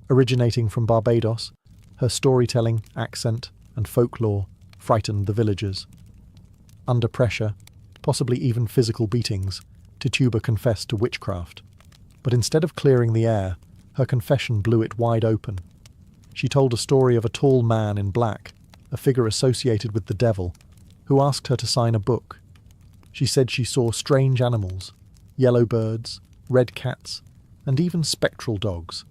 Speaker 1: Originating from Barbados, Her storytelling, accent, and folklore frightened the villagers. Under pressure, possibly even physical beatings, Tituba confessed to witchcraft. But instead of clearing the air, her confession blew it wide open. She told a story of a tall man in black, a figure associated with the devil, who asked her to sign a book. She said she saw strange animals, yellow birds, red cats, and even spectral dogs.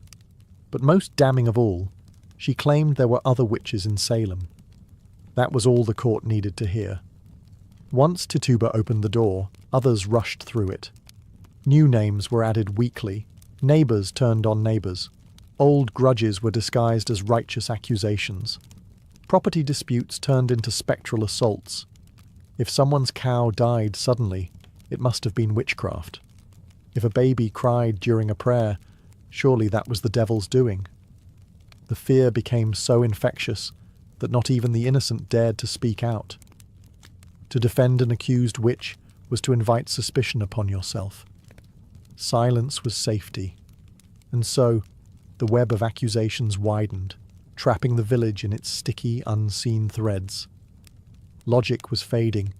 Speaker 1: But most damning of all, she claimed there were other witches in Salem. That was all the court needed to hear. Once Tituba opened the door, others rushed through it. New names were added weekly. Neighbors turned on neighbors. Old grudges were disguised as righteous accusations. Property disputes turned into spectral assaults. If someone's cow died suddenly, it must have been witchcraft. If a baby cried during a prayer, surely that was the devil's doing. The fear became so infectious that not even the innocent dared to speak out. To defend an accused witch was to invite suspicion upon yourself. Silence was safety. And so, the web of accusations widened, trapping the village in its sticky, unseen threads. Logic was fading.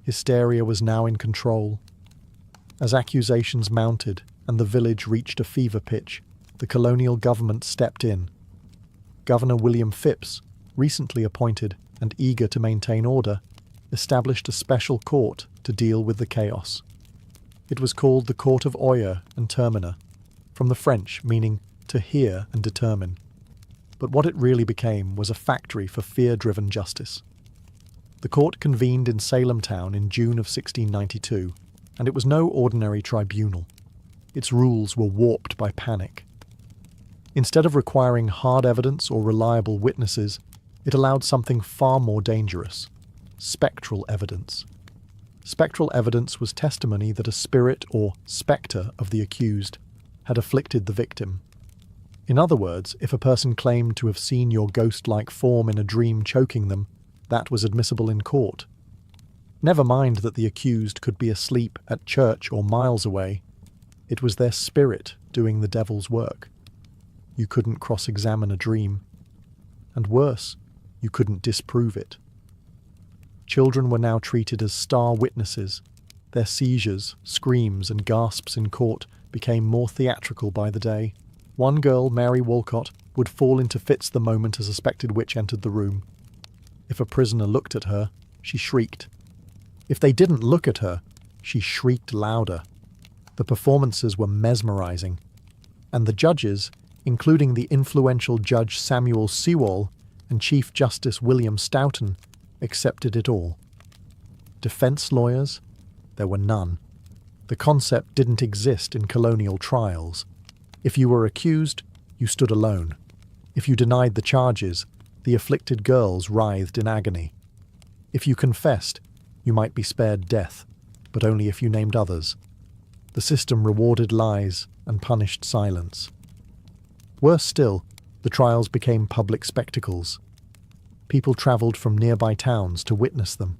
Speaker 1: Hysteria was now in control. As accusations mounted and the village reached a fever pitch, the colonial government stepped in. Governor William Phipps, recently appointed and eager to maintain order, established a special court to deal with the chaos. It was called the Court of Oyer and Terminer, from the French meaning to hear and determine. But what it really became was a factory for fear-driven justice. The court convened in Salem town in June of 1692, and it was no ordinary tribunal. Its rules were warped by panic. Instead of requiring hard evidence or reliable witnesses, it allowed something far more dangerous: spectral evidence. Spectral evidence was testimony that a spirit or spectre of the accused had afflicted the victim. In other words, if a person claimed to have seen your ghost-like form in a dream choking them, that was admissible in court. Never mind that the accused could be asleep at church or miles away. It was their spirit doing the devil's work. You couldn't cross-examine a dream. And worse, you couldn't disprove it. Children were now treated as star witnesses. Their seizures, screams, and gasps in court became more theatrical by the day. One girl, Mary Walcott, would fall into fits the moment a suspected witch entered the room. If a prisoner looked at her, she shrieked. If they didn't look at her, she shrieked louder. The performances were mesmerizing, and the judges, including the influential Judge Samuel Sewall and Chief Justice William Stoughton, accepted it all. Defense lawyers? There were none. The concept didn't exist in colonial trials. If you were accused, you stood alone. If you denied the charges, the afflicted girls writhed in agony. If you confessed, you might be spared death, but only if you named others. The system rewarded lies and punished silence. Worse still, the trials became public spectacles. People travelled from nearby towns to witness them.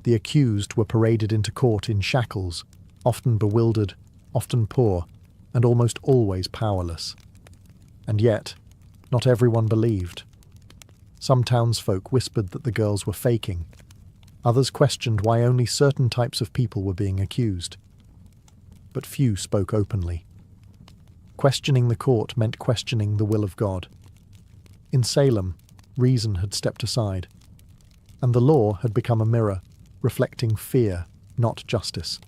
Speaker 1: The accused were paraded into court in shackles, often bewildered, often poor, and almost always powerless. And yet, not everyone believed. Some townsfolk whispered that the girls were faking. Others questioned why only certain types of people were being accused. But few spoke openly. Questioning the court meant questioning the will of God. In Salem, reason had stepped aside, and the law had become a mirror, reflecting fear, not justice.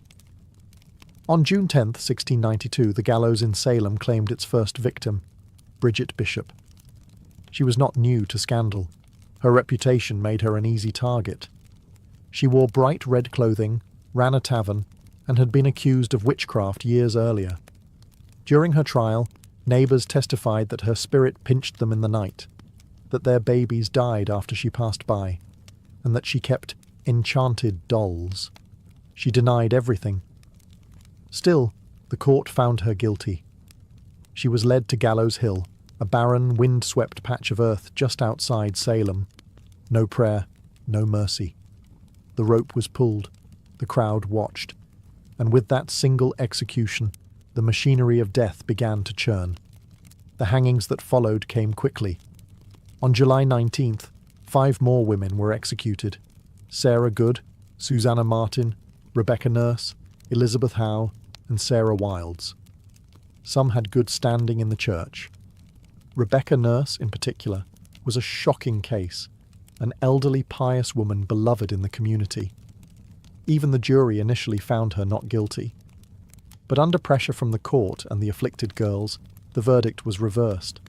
Speaker 1: On June 10, 1692, the gallows in Salem claimed its first victim, Bridget Bishop. She was not new to scandal. Her reputation made her an easy target. She wore bright red clothing, ran a tavern, and had been accused of witchcraft years earlier. During her trial, neighbours testified that her spirit pinched them in the night, that their babies died after she passed by, and that she kept enchanted dolls. She denied everything. Still, the court found her guilty. She was led to Gallows Hill, a barren, wind-swept patch of earth just outside Salem. No prayer, no mercy. The rope was pulled, the crowd watched, and with that single execution, the machinery of death began to churn. The hangings that followed came quickly. On July 19th, 5 more women were executed: Sarah Good, Susanna Martin, Rebecca Nurse, Elizabeth Howe, and Sarah Wilds. Some had good standing in the church. Rebecca Nurse, in particular, was a shocking case, an elderly, pious woman beloved in the community. Even the jury initially found her not guilty. But under pressure from the court and the afflicted girls, the verdict was reversed.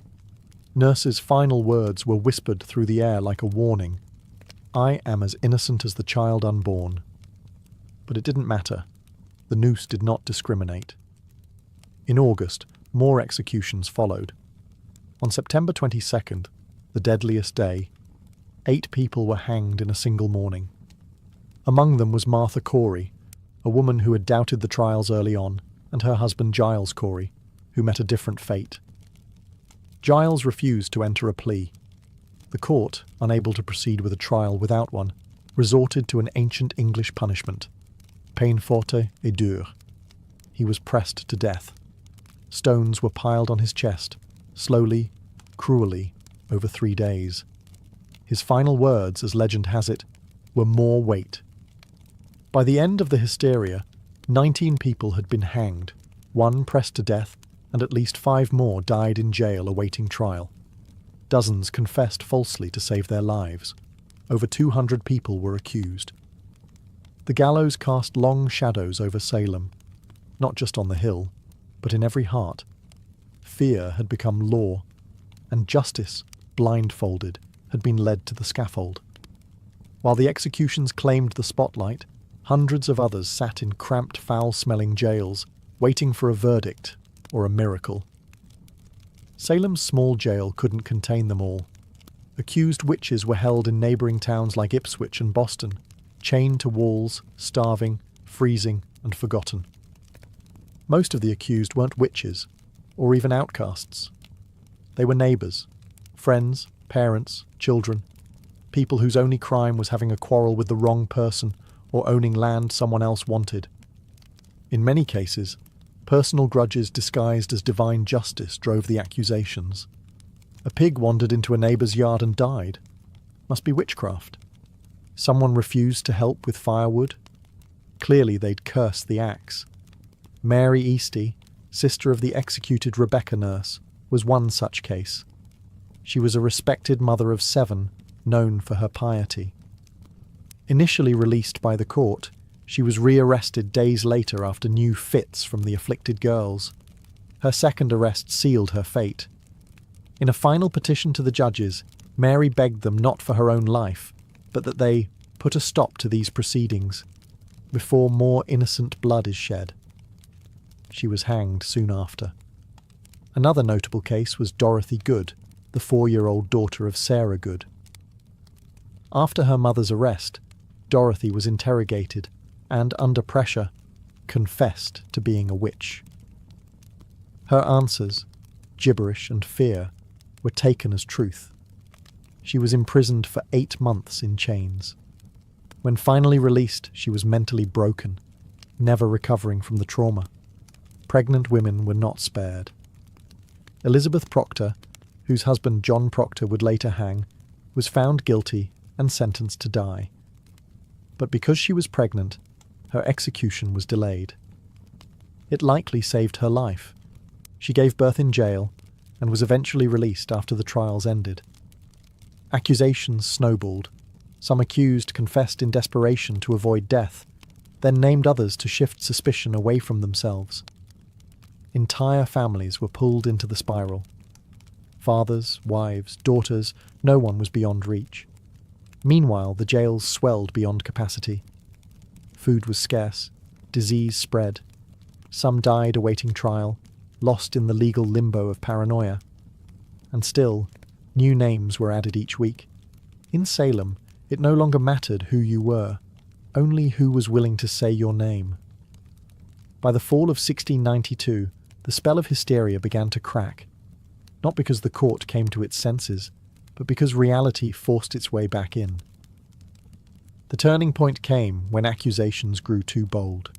Speaker 1: Nurse's final words were whispered through the air like a warning: "I am as innocent as the child unborn." But it didn't matter. The noose did not discriminate. In August, more executions followed. On September 22nd, the deadliest day, 8 people were hanged in a single morning. Among them was Martha Corey, a woman who had doubted the trials early on, and her husband Giles Corey, who met a different fate. Giles refused to enter a plea. The court, unable to proceed with a trial without one, resorted to an ancient English punishment: peine forte et dure. He was pressed to death. Stones were piled on his chest, slowly, cruelly, over 3 days. His final words, as legend has it, were "more weight." By the end of the hysteria, 19 people had been hanged, 1 pressed to death, and at least 5 more died in jail awaiting trial. Dozens confessed falsely to save their lives. Over 200 people were accused. The gallows cast long shadows over Salem, not just on the hill, but in every heart. Fear had become law, and justice, blindfolded, had been led to the scaffold. While the executions claimed the spotlight, hundreds of others sat in cramped, foul-smelling jails, waiting for a verdict or a miracle. Salem's small jail couldn't contain them all. Accused witches were held in neighbouring towns like Ipswich and Boston, chained to walls, starving, freezing, and forgotten. Most of the accused weren't witches, or even outcasts. They were neighbours, friends, parents, children, people whose only crime was having a quarrel with the wrong person or owning land someone else wanted. In many cases, personal grudges disguised as divine justice drove the accusations. A pig wandered into a neighbour's yard and died. Must be witchcraft. Someone refused to help with firewood. Clearly they'd cursed the axe. Mary Easty, sister of the executed Rebecca Nurse, was one such case. She was a respected mother of 7, known for her piety. Initially released by the court, she was rearrested days later after new fits from the afflicted girls. Her second arrest sealed her fate. In a final petition to the judges, Mary begged them not for her own life, but that they put a stop to these proceedings, before more innocent blood is shed. She was hanged soon after. Another notable case was Dorothy Good, the 4-year-old daughter of Sarah Good. After her mother's arrest, Dorothy was interrogated and, under pressure, confessed to being a witch. Her answers, gibberish and fear, were taken as truth. She was imprisoned for 8 months in chains. When finally released, she was mentally broken, never recovering from the trauma. Pregnant women were not spared. Elizabeth Proctor, whose husband John Proctor would later hang, was found guilty and sentenced to die. But because she was pregnant, her execution was delayed. It likely saved her life. She gave birth in jail and was eventually released after the trials ended. Accusations snowballed. Some accused confessed in desperation to avoid death, then named others to shift suspicion away from themselves. Entire families were pulled into the spiral. Fathers, wives, daughters, no one was beyond reach. Meanwhile, the jails swelled beyond capacity. Food was scarce, disease spread. Some died awaiting trial, lost in the legal limbo of paranoia. And still, new names were added each week. In Salem, it no longer mattered who you were, only who was willing to say your name. By the fall of 1692, the spell of hysteria began to crack, not because the court came to its senses, but because reality forced its way back in. The turning point came when accusations grew too bold.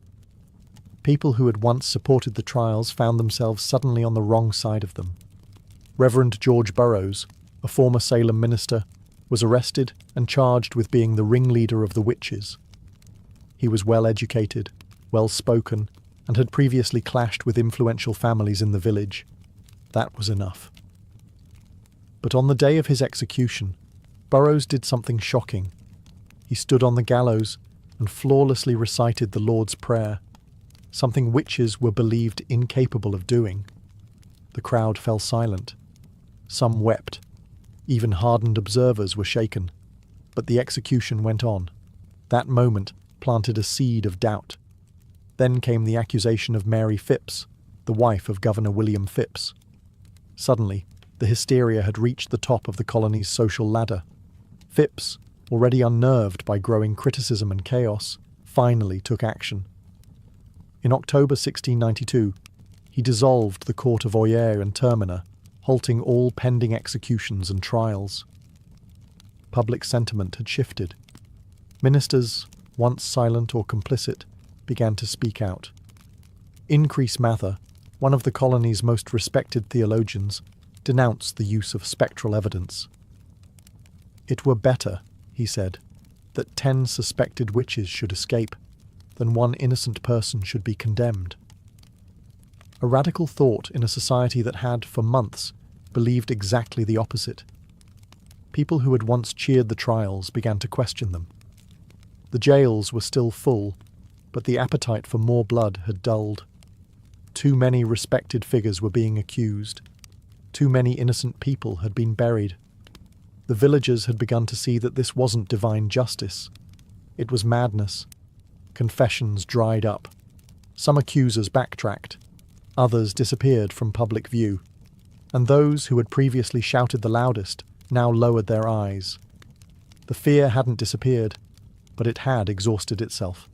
Speaker 1: People who had once supported the trials found themselves suddenly on the wrong side of them. Reverend George Burroughs, a former Salem minister, was arrested and charged with being the ringleader of the witches. He was well-educated, well-spoken, and had previously clashed with influential families in the village. That was enough. But on the day of his execution, Burroughs did something shocking. He stood on the gallows and flawlessly recited the Lord's Prayer, something witches were believed incapable of doing. The crowd fell silent. Some wept. Even hardened observers were shaken. But the execution went on. That moment planted a seed of doubt. Then came the accusation of Mary Phipps, the wife of Governor William Phipps. Suddenly, the hysteria had reached the top of the colony's social ladder. Phipps, already unnerved by growing criticism and chaos, finally took action. In October 1692, he dissolved the court of Oyer and Terminer, halting all pending executions and trials. Public sentiment had shifted. Ministers, once silent or complicit, began to speak out. Increase Mather, one of the colony's most respected theologians, denounced the use of spectral evidence. "It were better," he said, "that 10 suspected witches should escape, than one innocent person should be condemned." A radical thought in a society that had, for months, believed exactly the opposite. People who had once cheered the trials began to question them. The jails were still full, but the appetite for more blood had dulled. Too many respected figures were being accused. Too many innocent people had been buried. The villagers had begun to see that this wasn't divine justice. It was madness. Confessions dried up. Some accusers backtracked. Others disappeared from public view. And those who had previously shouted the loudest now lowered their eyes. The fear hadn't disappeared, but it had exhausted itself.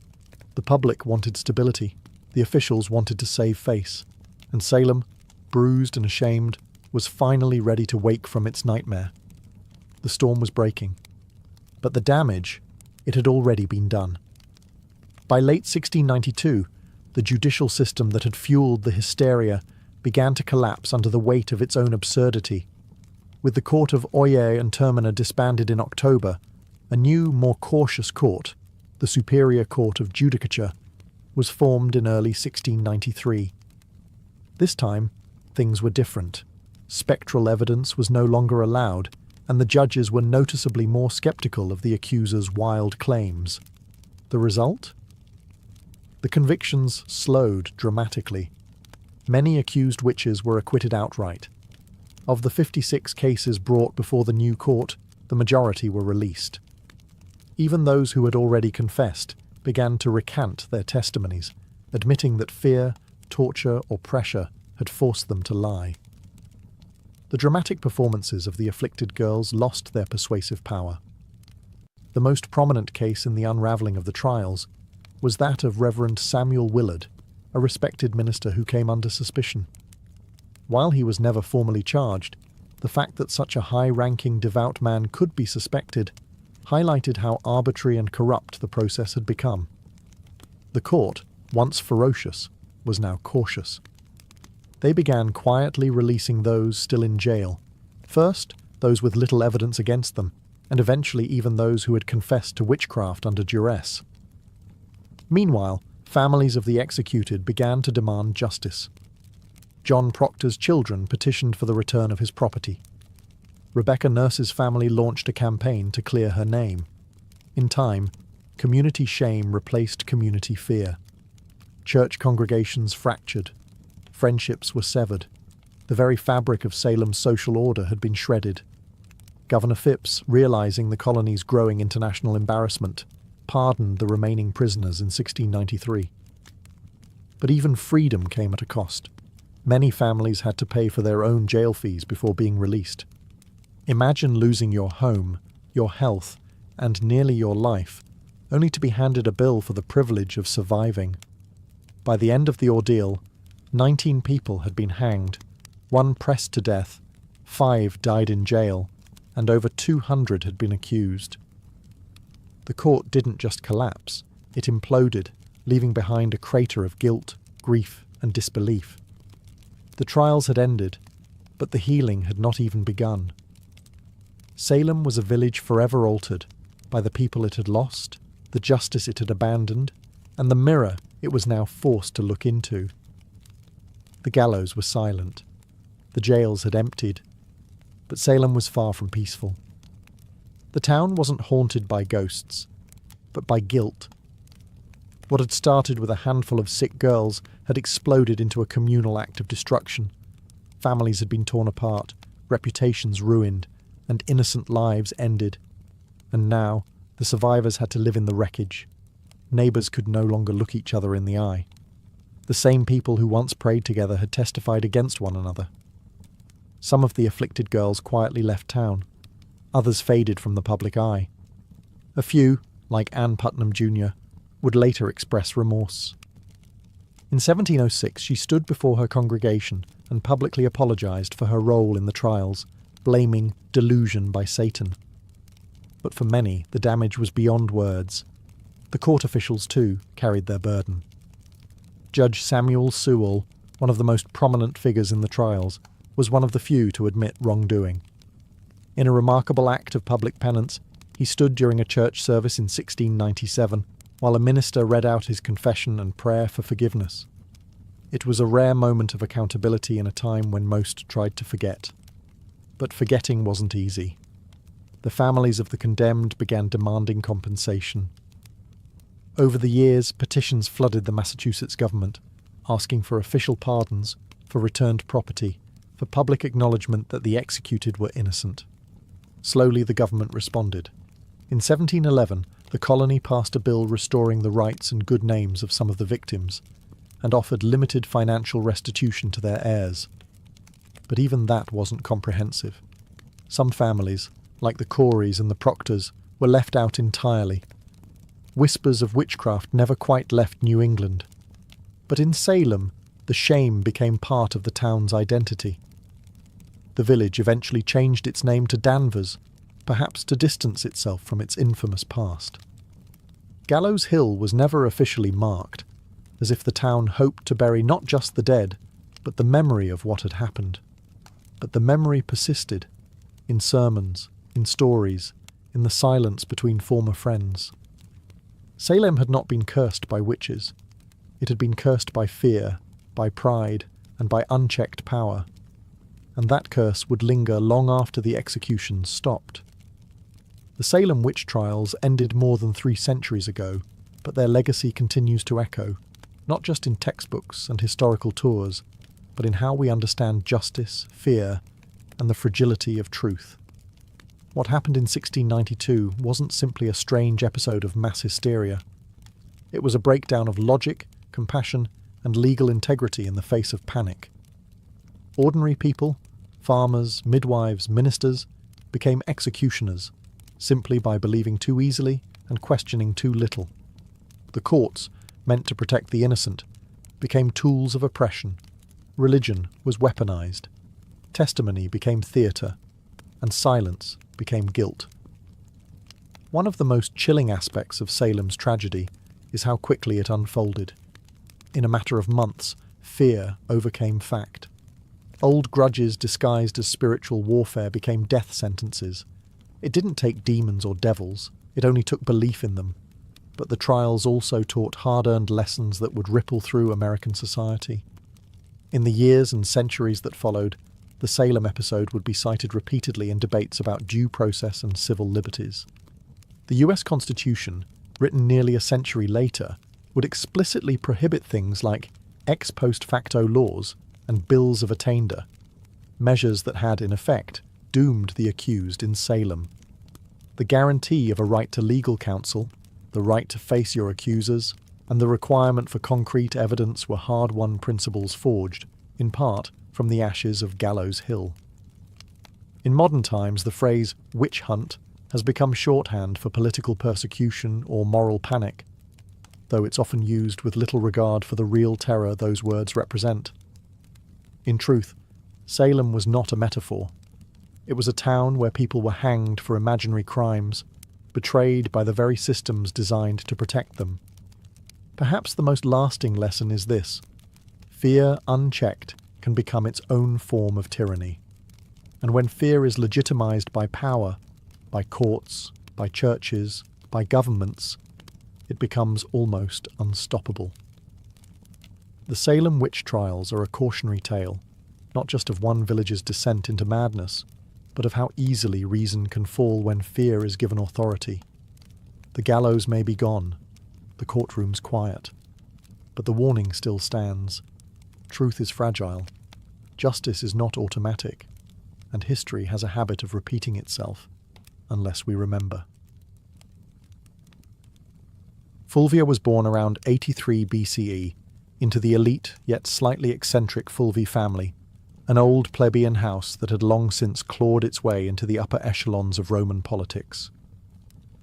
Speaker 1: The public wanted stability. The officials wanted to save face. And Salem, bruised and ashamed, was finally ready to wake from its nightmare. The storm was breaking. But the damage, it had already been done. By late 1692, the judicial system that had fueled the hysteria began to collapse under the weight of its own absurdity. With the court of Oyer and Terminer disbanded in October, a new, more cautious court, the Superior Court of Judicature, was formed in early 1693. This time, things were different. Spectral evidence was no longer allowed, and the judges were noticeably more sceptical of the accuser's wild claims. The result? The convictions slowed dramatically. Many accused witches were acquitted outright. Of the 56 cases brought before the new court, the majority were released. Even those who had already confessed began to recant their testimonies, admitting that fear, torture, or pressure had forced them to lie. The dramatic performances of the afflicted girls lost their persuasive power. The most prominent case in the unravelling of the trials was that of Reverend Samuel Willard, a respected minister who came under suspicion. While he was never formally charged, the fact that such a high-ranking devout man could be suspected highlighted how arbitrary and corrupt the process had become. The court, once ferocious, was now cautious. They began quietly releasing those still in jail. First, those with little evidence against them, and eventually even those who had confessed to witchcraft under duress. Meanwhile, families of the executed began to demand justice. John Proctor's children petitioned for the return of his property. Rebecca Nurse's family launched a campaign to clear her name. In time, community shame replaced community fear. Church congregations fractured. Friendships were severed. The very fabric of Salem's social order had been shredded. Governor Phipps, realizing the colony's growing international embarrassment, pardoned the remaining prisoners in 1693. But even freedom came at a cost. Many families had to pay for their own jail fees before being released. Imagine losing your home, your health, and nearly your life, only to be handed a bill for the privilege of surviving. By the end of the ordeal, 19 people had been hanged, 1 pressed to death, 5 died in jail, and over 200 had been accused. The court didn't just collapse, it imploded, leaving behind a crater of guilt, grief, and disbelief. The trials had ended, but the healing had not even begun. Salem was a village forever altered by the people it had lost, the justice it had abandoned, and the mirror it was now forced to look into. The gallows were silent. The jails had emptied. But Salem was far from peaceful. The town wasn't haunted by ghosts, but by guilt. What had started with a handful of sick girls had exploded into a communal act of destruction. Families had been torn apart, reputations ruined, and innocent lives ended. And now, the survivors had to live in the wreckage. Neighbours could no longer look each other in the eye. The same people who once prayed together had testified against one another. Some of the afflicted girls quietly left town. Others faded from the public eye. A few, like Anne Putnam Jr., would later express remorse. In 1706 she stood before her congregation and publicly apologised for her role in the trials, blaming delusion by Satan. But for many, the damage was beyond words. The court officials, too, carried their burden. Judge Samuel Sewall, one of the most prominent figures in the trials, was one of the few to admit wrongdoing. In a remarkable act of public penance, he stood during a church service in 1697, while a minister read out his confession and prayer for forgiveness. It was a rare moment of accountability in a time when most tried to forget. But forgetting wasn't easy. The families of the condemned began demanding compensation. Over the years, petitions flooded the Massachusetts government, asking for official pardons, for returned property, for public acknowledgement that the executed were innocent. Slowly the government responded. In 1711, the colony passed a bill restoring the rights and good names of some of the victims, and offered limited financial restitution to their heirs. But even that wasn't comprehensive. Some families, like the Coreys and the Proctors, were left out entirely. Whispers of witchcraft never quite left New England. But in Salem, the shame became part of the town's identity. The village eventually changed its name to Danvers, perhaps to distance itself from its infamous past. Gallows Hill was never officially marked, as if the town hoped to bury not just the dead, but the memory of what had happened. But the memory persisted, in sermons, in stories, in the silence between former friends. Salem had not been cursed by witches. It had been cursed by fear, by pride, and by unchecked power. And that curse would linger long after the executions stopped. The Salem witch trials ended more than 3 centuries ago, but their legacy continues to echo, not just in textbooks and historical tours, but in how we understand justice, fear, and the fragility of truth. What happened in 1692 wasn't simply a strange episode of mass hysteria. It was a breakdown of logic, compassion, and legal integrity in the face of panic. Ordinary people, farmers, midwives, ministers, became executioners, simply by believing too easily and questioning too little. The courts, meant to protect the innocent, became tools of oppression. Religion was weaponized. Testimony became theatre, and silence became guilt. One of the most chilling aspects of Salem's tragedy is how quickly it unfolded. In a matter of months, fear overcame fact. Old grudges disguised as spiritual warfare became death sentences. It didn't take demons or devils, it only took belief in them. But the trials also taught hard-earned lessons that would ripple through American society. In the years and centuries that followed, the Salem episode would be cited repeatedly in debates about due process and civil liberties. The US Constitution, written nearly a century later, would explicitly prohibit things like ex post facto laws and bills of attainder, measures that had, in effect, doomed the accused in Salem. The guarantee of a right to legal counsel, the right to face your accusers, and the requirement for concrete evidence were hard-won principles forged, in part, from the ashes of Gallows Hill. In modern times, the phrase witch hunt has become shorthand for political persecution or moral panic, though it's often used with little regard for the real terror those words represent. In truth, Salem was not a metaphor. It was a town where people were hanged for imaginary crimes, betrayed by the very systems designed to protect them. Perhaps the most lasting lesson is this: fear unchecked can become its own form of tyranny. And when fear is legitimized by power, by courts, by churches, by governments, it becomes almost unstoppable. The Salem witch trials are a cautionary tale, not just of one village's descent into madness, but of how easily reason can fall when fear is given authority. The gallows may be gone, the courtroom's quiet, but the warning still stands. Truth is fragile, justice is not automatic, and history has a habit of repeating itself, unless we remember. Fulvia was born around 83 BCE into the elite yet slightly eccentric Fulvi family, an old plebeian house that had long since clawed its way into the upper echelons of Roman politics.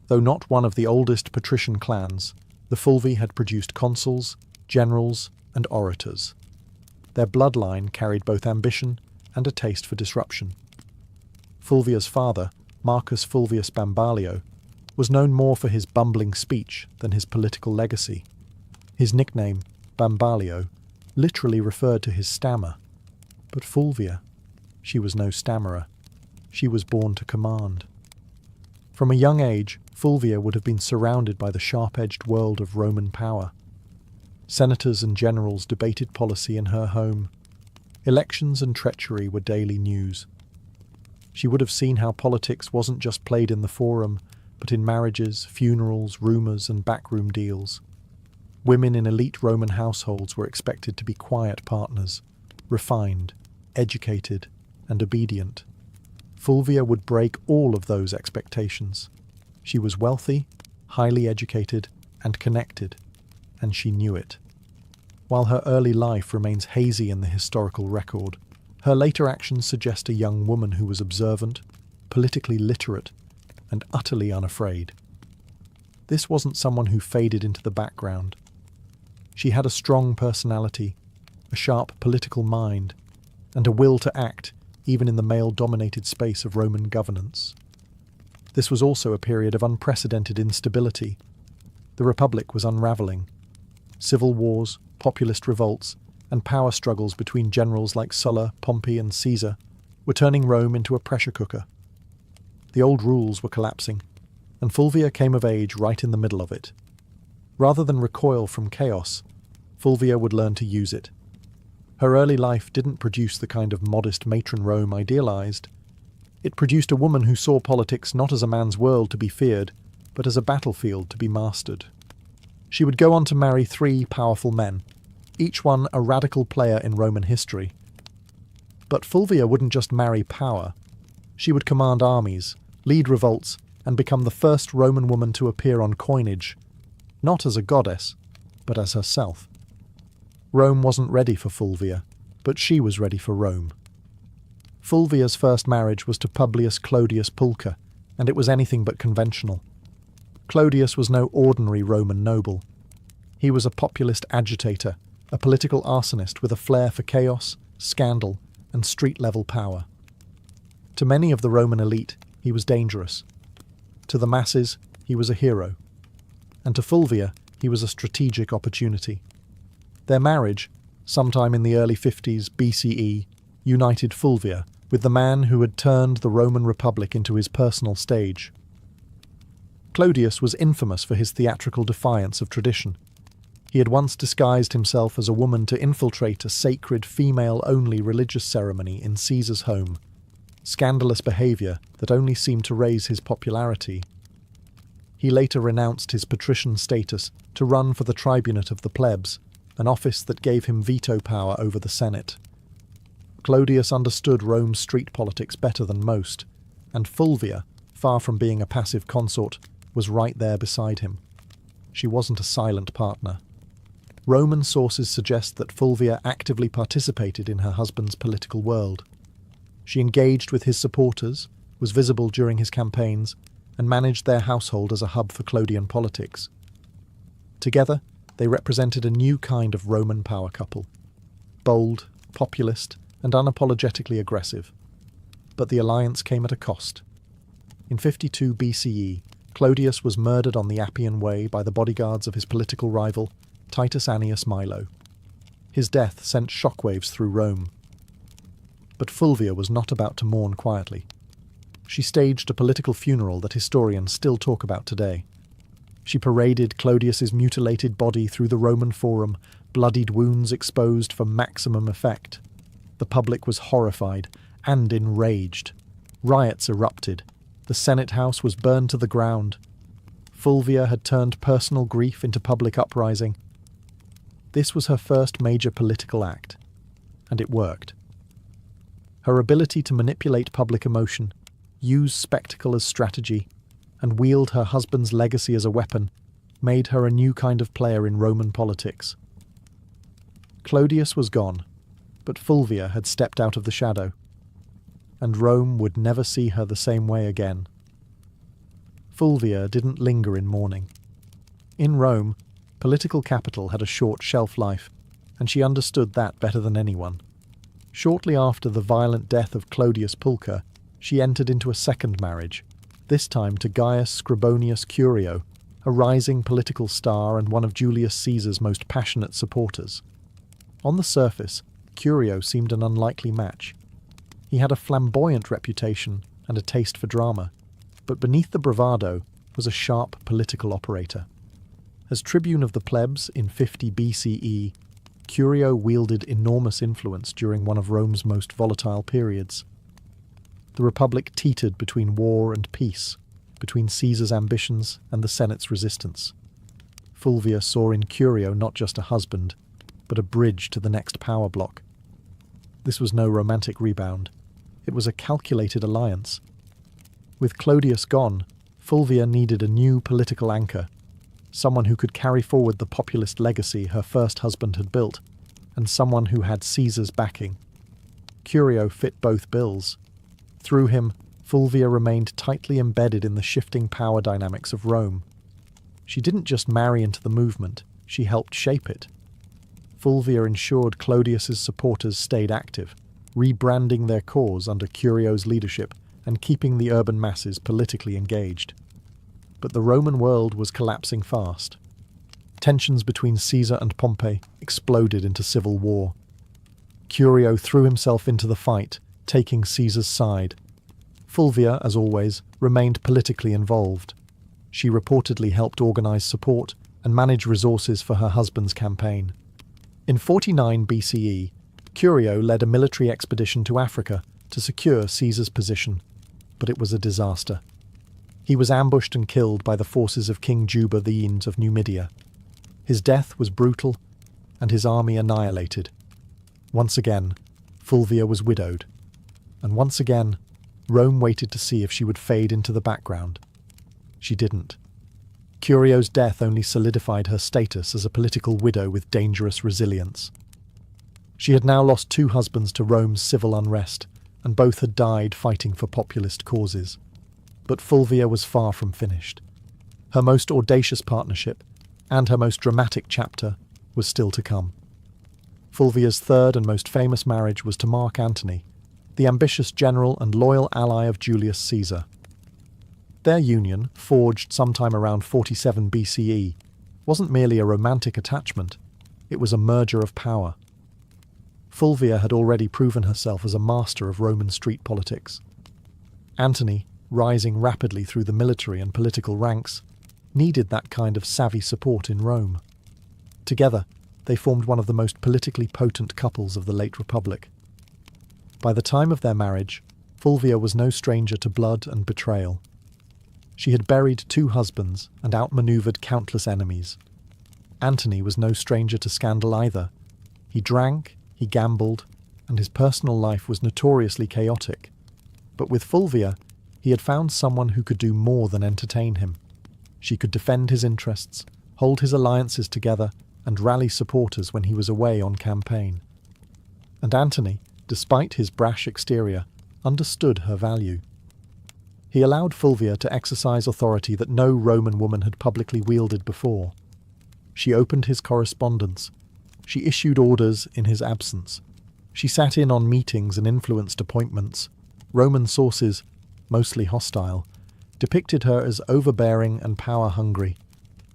Speaker 1: Though not one of the oldest patrician clans, the Fulvi had produced consuls, generals, and orators. Their bloodline carried both ambition and a taste for disruption. Fulvia's father, Marcus Fulvius Bambalio, was known more for his bumbling speech than his political legacy. His nickname, Bambalio, literally referred to his stammer. But Fulvia, she was no stammerer. She was born to command. From a young age, Fulvia would have been surrounded by the sharp-edged world of Roman power. Senators and generals debated policy in her home. Elections and treachery were daily news. She would have seen how politics wasn't just played in the forum, but in marriages, funerals, rumours, and backroom deals. Women in elite Roman households were expected to be quiet partners, refined, educated, and obedient. Fulvia would break all of those expectations. She was wealthy, highly educated, and connected, and she knew it. While her early life remains hazy in the historical record, her later actions suggest a young woman who was observant, politically literate, and utterly unafraid. This wasn't someone who faded into the background. She had a strong personality, a sharp political mind, and a will to act even in the male-dominated space of Roman governance. This was also a period of unprecedented instability. The Republic was unravelling. Civil wars, populist revolts, and power struggles between generals like Sulla, Pompey, and Caesar were turning Rome into a pressure cooker. The old rules were collapsing, and Fulvia came of age right in the middle of it. Rather than recoil from chaos, Fulvia would learn to use it. Her early life didn't produce the kind of modest matron Rome idealized. It produced a woman who saw politics not as a man's world to be feared, but as a battlefield to be mastered. She would go on to marry 3 powerful men, each one a radical player in Roman history. But Fulvia wouldn't just marry power. She would command armies, lead revolts, and become the first Roman woman to appear on coinage, not as a goddess, but as herself. Rome wasn't ready for Fulvia, but she was ready for Rome. Fulvia's first marriage was to Publius Clodius Pulcher, and it was anything but conventional. Clodius was no ordinary Roman noble. He was a populist agitator, a political arsonist with a flair for chaos, scandal, and street-level power. To many of the Roman elite, he was dangerous. To the masses, he was a hero. And to Fulvia, he was a strategic opportunity. Their marriage, sometime in the early 50s BCE, united Fulvia with the man who had turned the Roman Republic into his personal stage. Clodius was infamous for his theatrical defiance of tradition. He had once disguised himself as a woman to infiltrate a sacred female-only religious ceremony in Caesar's home, scandalous behaviour that only seemed to raise his popularity. He later renounced his patrician status to run for the tribunate of the plebs, an office that gave him veto power over the Senate. Clodius understood Rome's street politics better than most, and Fulvia, far from being a passive consort, was right there beside him. She wasn't a silent partner. Roman sources suggest that Fulvia actively participated in her husband's political world. She engaged with his supporters, was visible during his campaigns, and managed their household as a hub for Clodian politics. Together, they represented a new kind of Roman power couple. Bold, populist, and unapologetically aggressive. But the alliance came at a cost. In 52 BCE, Clodius was murdered on the Appian Way by the bodyguards of his political rival, Titus Annius Milo. His death sent shockwaves through Rome. But Fulvia was not about to mourn quietly. She staged a political funeral that historians still talk about today. She paraded Clodius's mutilated body through the Roman Forum, bloodied wounds exposed for maximum effect. The public was horrified and enraged. Riots erupted. The Senate House was burned to the ground. Fulvia had turned personal grief into public uprising. This was her first major political act, and it worked. Her ability to manipulate public emotion, use spectacle as strategy, and wield her husband's legacy as a weapon made her a new kind of player in Roman politics. Clodius was gone, but Fulvia had stepped out of the shadow, and Rome would never see her the same way again. Fulvia didn't linger in mourning. In Rome, political capital had a short shelf life, and she understood that better than anyone. Shortly after the violent death of Clodius Pulcher, she entered into a second marriage, this time to Gaius Scribonius Curio, a rising political star and one of Julius Caesar's most passionate supporters. On the surface, Curio seemed an unlikely match. He had a flamboyant reputation and a taste for drama, but beneath the bravado was a sharp political operator. As tribune of the plebs in 50 BCE, Curio wielded enormous influence during one of Rome's most volatile periods. The Republic teetered between war and peace, between Caesar's ambitions and the Senate's resistance. Fulvia saw in Curio not just a husband, but a bridge to the next power block. This was no romantic rebound. It was a calculated alliance. With Clodius gone, Fulvia needed a new political anchor, someone who could carry forward the populist legacy her first husband had built, and someone who had Caesar's backing. Curio fit both bills. Through him, Fulvia remained tightly embedded in the shifting power dynamics of Rome. She didn't just marry into the movement, she helped shape it. Fulvia ensured Clodius's supporters stayed active, rebranding their cause under Curio's leadership and keeping the urban masses politically engaged. But the Roman world was collapsing fast. Tensions between Caesar and Pompey exploded into civil war. Curio threw himself into the fight, taking Caesar's side. Fulvia, as always, remained politically involved. She reportedly helped organize support and manage resources for her husband's campaign. In 49 BCE, Curio led a military expedition to Africa to secure Caesar's position, but it was a disaster. He was ambushed and killed by the forces of King Juba the Aenes of Numidia. His death was brutal, and his army annihilated. Once again, Fulvia was widowed, and once again, Rome waited to see if she would fade into the background. She didn't. Curio's death only solidified her status as a political widow with dangerous resilience. She had now lost 2 husbands to Rome's civil unrest, and both had died fighting for populist causes. But Fulvia was far from finished. Her most audacious partnership, and her most dramatic chapter, was still to come. Fulvia's third and most famous marriage was to Mark Antony, the ambitious general and loyal ally of Julius Caesar. Their union, forged sometime around 47 BCE, wasn't merely a romantic attachment, it was a merger of power. Fulvia had already proven herself as a master of Roman street politics. Antony, rising rapidly through the military and political ranks, needed that kind of savvy support in Rome. Together, they formed one of the most politically potent couples of the late Republic. By the time of their marriage, Fulvia was no stranger to blood and betrayal. She had buried 2 husbands and outmaneuvered countless enemies. Antony was no stranger to scandal either. He drank, he gambled, and his personal life was notoriously chaotic. But with Fulvia, he had found someone who could do more than entertain him. She could defend his interests, hold his alliances together, and rally supporters when he was away on campaign. And Antony, despite his brash exterior, understood her value. He allowed Fulvia to exercise authority that no Roman woman had publicly wielded before. She opened his correspondence. She issued orders in his absence. She sat in on meetings and influenced appointments. Roman sources, mostly hostile, depicted her as overbearing and power-hungry.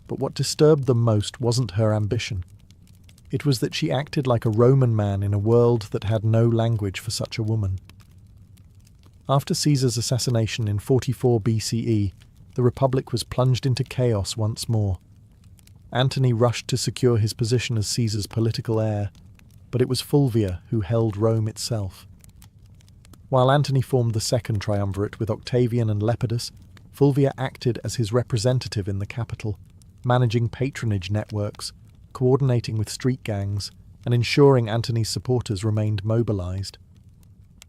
Speaker 1: But what disturbed them most wasn't her ambition. It was that she acted like a Roman man in a world that had no language for such a woman. After Caesar's assassination in 44 BCE, the Republic was plunged into chaos once more. Antony rushed to secure his position as Caesar's political heir, but it was Fulvia who held Rome itself. While Antony formed the second triumvirate with Octavian and Lepidus, Fulvia acted as his representative in the capital, managing patronage networks, coordinating with street gangs, and ensuring Antony's supporters remained mobilized.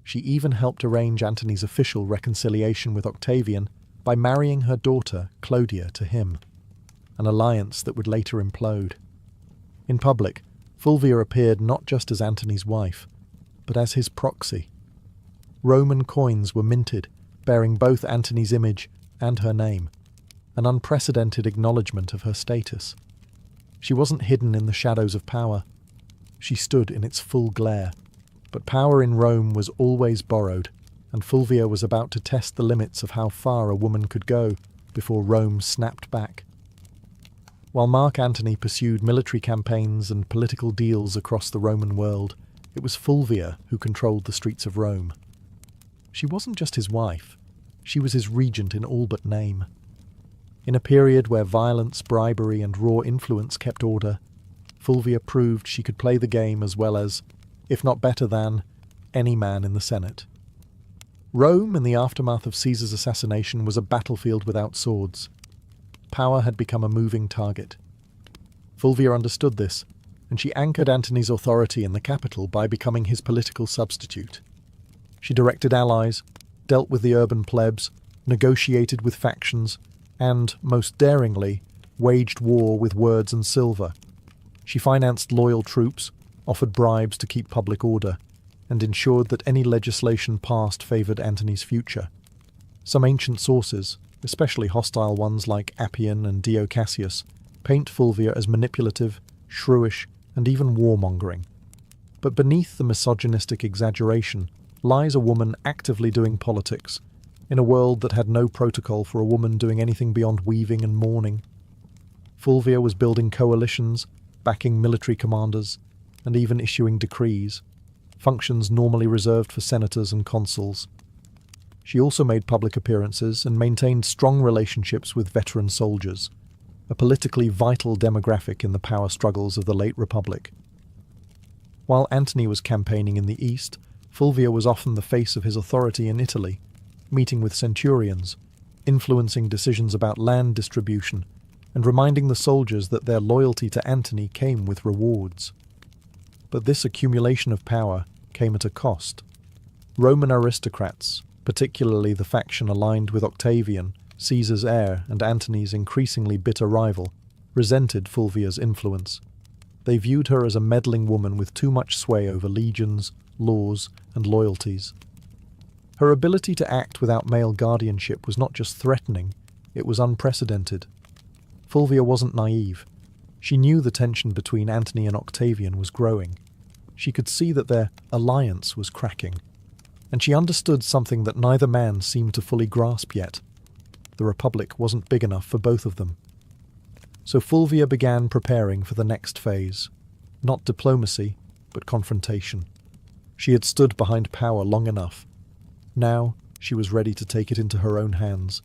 Speaker 1: She even helped arrange Antony's official reconciliation with Octavian by marrying her daughter, Clodia, to him, an alliance that would later implode. In public, Fulvia appeared not just as Antony's wife, but as his proxy. Roman coins were minted, bearing both Antony's image and her name, an unprecedented acknowledgement of her status. She wasn't hidden in the shadows of power. She stood in its full glare. But power in Rome was always borrowed, and Fulvia was about to test the limits of how far a woman could go before Rome snapped back. While Mark Antony pursued military campaigns and political deals across the Roman world, it was Fulvia who controlled the streets of Rome. She wasn't just his wife, she was his regent in all but name. In a period where violence, bribery, and raw influence kept order, Fulvia proved she could play the game as well as, if not better than, any man in the Senate. Rome, in the aftermath of Caesar's assassination, was a battlefield without swords. Power had become a moving target. Fulvia understood this, and she anchored Antony's authority in the capital by becoming his political substitute. She directed allies, dealt with the urban plebs, negotiated with factions, and, most daringly, waged war with words and silver. She financed loyal troops, offered bribes to keep public order, and ensured that any legislation passed favoured Antony's future. Some ancient sources, especially hostile ones like Appian and Dio Cassius, paint Fulvia as manipulative, shrewish, and even warmongering. But beneath the misogynistic exaggeration lies a woman actively doing politics, in a world that had no protocol for a woman doing anything beyond weaving and mourning. Fulvia was building coalitions, backing military commanders, and even issuing decrees, functions normally reserved for senators and consuls. She also made public appearances and maintained strong relationships with veteran soldiers, a politically vital demographic in the power struggles of the late Republic. While Antony was campaigning in the east, Fulvia was often the face of his authority in Italy, meeting with centurions, influencing decisions about land distribution, and reminding the soldiers that their loyalty to Antony came with rewards. But this accumulation of power came at a cost. Roman aristocrats, particularly the faction aligned with Octavian, Caesar's heir and Antony's increasingly bitter rival, resented Fulvia's influence. They viewed her as a meddling woman with too much sway over legions, laws, and loyalties. Her ability to act without male guardianship was not just threatening, it was unprecedented. Fulvia wasn't naive. She knew the tension between Antony and Octavian was growing. She could see that their alliance was cracking. And she understood something that neither man seemed to fully grasp yet. The Republic wasn't big enough for both of them. So Fulvia began preparing for the next phase. Not diplomacy, but confrontation. She had stood behind power long enough. Now she was ready to take it into her own hands.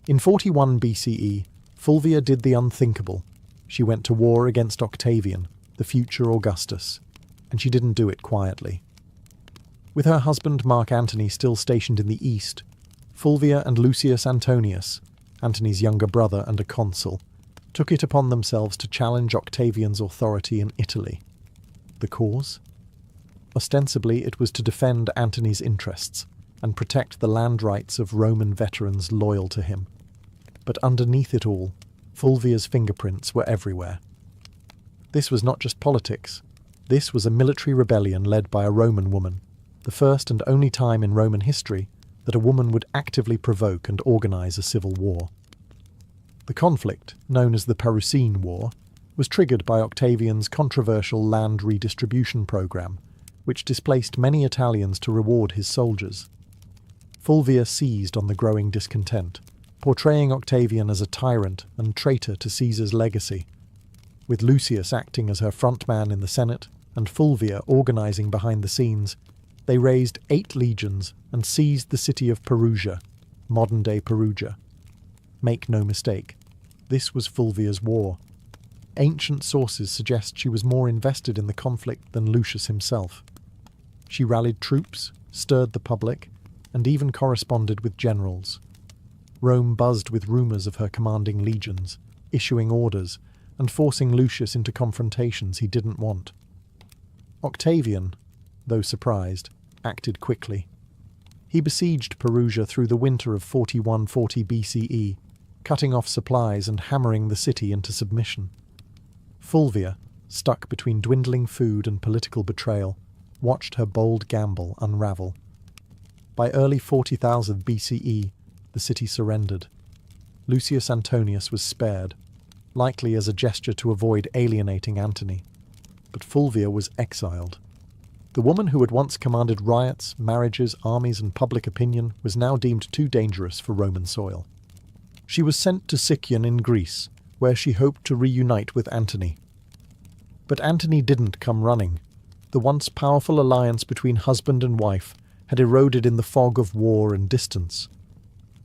Speaker 1: In 41 BCE, Fulvia did the unthinkable. She went to war against Octavian, the future Augustus, and she didn't do it quietly. With her husband Mark Antony still stationed in the east, Fulvia and Lucius Antonius, Antony's younger brother and a consul, took it upon themselves to challenge Octavian's authority in Italy. The cause? Ostensibly, it was to defend Antony's interests and protect the land rights of Roman veterans loyal to him. But underneath it all, Fulvia's fingerprints were everywhere. This was not just politics. This was a military rebellion led by a Roman woman, the first and only time in Roman history that a woman would actively provoke and organize a civil war. The conflict, known as the Perusine War, was triggered by Octavian's controversial land redistribution program, which displaced many Italians to reward his soldiers. Fulvia seized on the growing discontent, portraying Octavian as a tyrant and traitor to Caesar's legacy. With Lucius acting as her frontman in the Senate and Fulvia organizing behind the scenes, They raised 8 legions and seized the city of Perugia, modern-day Perugia. Make no mistake, this was Fulvia's war. Ancient sources suggest she was more invested in the conflict than Lucius himself. She rallied troops, stirred the public, and even corresponded with generals. Rome buzzed with rumours of her commanding legions, issuing orders, and forcing Lucius into confrontations he didn't want. Octavian, though surprised, acted quickly. He besieged Perugia through the winter of 4140 BCE, cutting off supplies and hammering the city into submission. Fulvia, stuck between dwindling food and political betrayal, watched her bold gamble unravel. By early 40,000 BCE, the city surrendered. Lucius Antonius was spared, likely as a gesture to avoid alienating Antony. But Fulvia was exiled. The woman who had once commanded riots, marriages, armies, and public opinion was now deemed too dangerous for Roman soil. She was sent to Sicyon in Greece, where she hoped to reunite with Antony. But Antony didn't come running. The once powerful alliance between husband and wife had eroded in the fog of war and distance.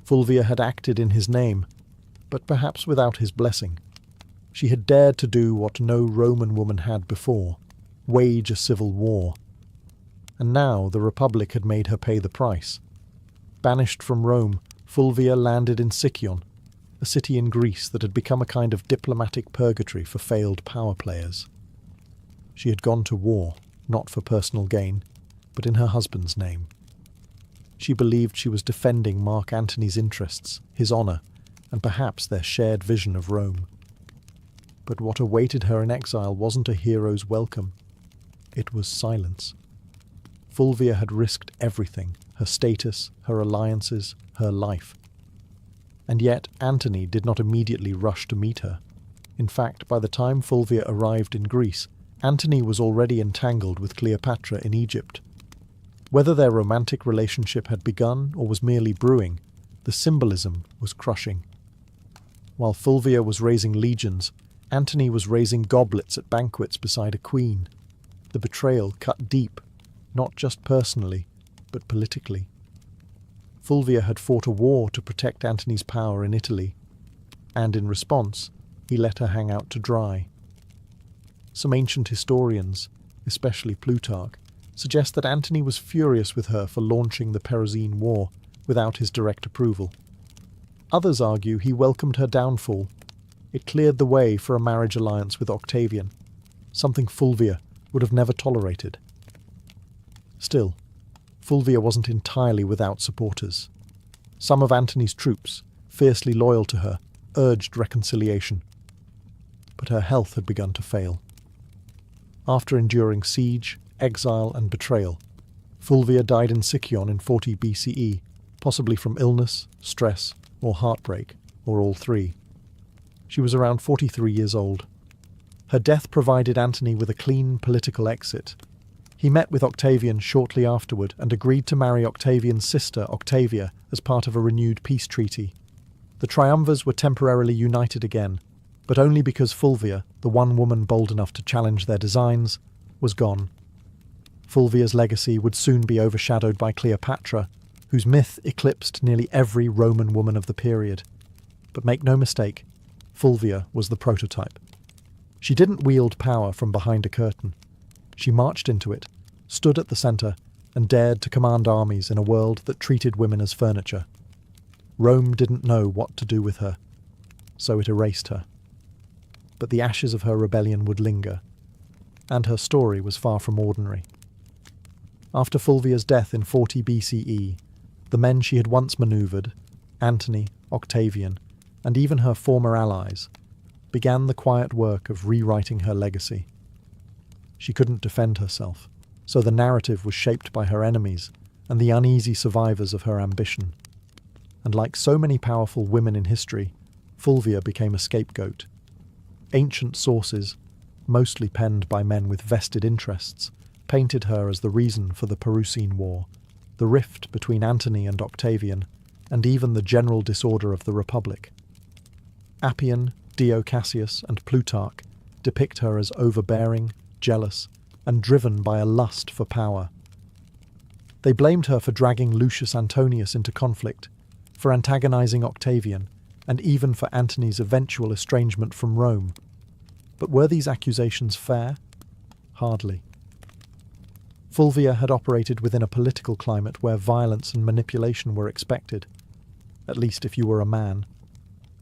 Speaker 1: Fulvia had acted in his name, but perhaps without his blessing. She had dared to do what no Roman woman had before, wage a civil war. And now the Republic had made her pay the price. Banished from Rome, Fulvia landed in Sicyon, a city in Greece that had become a kind of diplomatic purgatory for failed power players. She had gone to war, not for personal gain, but in her husband's name. She believed she was defending Mark Antony's interests, his honour, and perhaps their shared vision of Rome. But what awaited her in exile wasn't a hero's welcome. It was silence. Fulvia had risked everything, her status, her alliances, her life. And yet Antony did not immediately rush to meet her. In fact, by the time Fulvia arrived in Greece, Antony was already entangled with Cleopatra in Egypt. Whether their romantic relationship had begun or was merely brewing, the symbolism was crushing. While Fulvia was raising legions, Antony was raising goblets at banquets beside a queen. The betrayal cut deep, not just personally, but politically. Fulvia had fought a war to protect Antony's power in Italy, and in response, he let her hang out to dry. Some ancient historians, especially Plutarch, suggest that Antony was furious with her for launching the Perusian War without his direct approval. Others argue he welcomed her downfall. It cleared the way for a marriage alliance with Octavian, something Fulvia would have never tolerated. Still, Fulvia wasn't entirely without supporters. Some of Antony's troops, fiercely loyal to her, urged reconciliation. But her health had begun to fail. After enduring siege, exile, and betrayal, Fulvia died in Sicyon in 40 BCE, possibly from illness, stress, or heartbreak, or all three. She was around 43 years old. Her death provided Antony with a clean political exit. He met with Octavian shortly afterward and agreed to marry Octavian's sister, Octavia, as part of a renewed peace treaty. The triumvirs were temporarily united again, but only because Fulvia, the one woman bold enough to challenge their designs, was gone. Fulvia's legacy would soon be overshadowed by Cleopatra, whose myth eclipsed nearly every Roman woman of the period. But make no mistake, Fulvia was the prototype. She didn't wield power from behind a curtain. She marched into it, stood at the centre, and dared to command armies in a world that treated women as furniture. Rome didn't know what to do with her, so it erased her. But the ashes of her rebellion would linger, and her story was far from ordinary. After Fulvia's death in 40 BCE, the men she had once manoeuvred, Antony, Octavian, and even her former allies, began the quiet work of rewriting her legacy. She couldn't defend herself, so the narrative was shaped by her enemies and the uneasy survivors of her ambition. And like so many powerful women in history, Fulvia became a scapegoat. Ancient sources, mostly penned by men with vested interests, painted her as the reason for the Perusian War, the rift between Antony and Octavian, and even the general disorder of the Republic. Appian, Dio Cassius, and Plutarch depict her as overbearing, jealous, and driven by a lust for power. They blamed her for dragging Lucius Antonius into conflict, for antagonizing Octavian, and even for Antony's eventual estrangement from Rome. But were these accusations fair? Hardly. Fulvia had operated within a political climate where violence and manipulation were expected, at least if you were a man.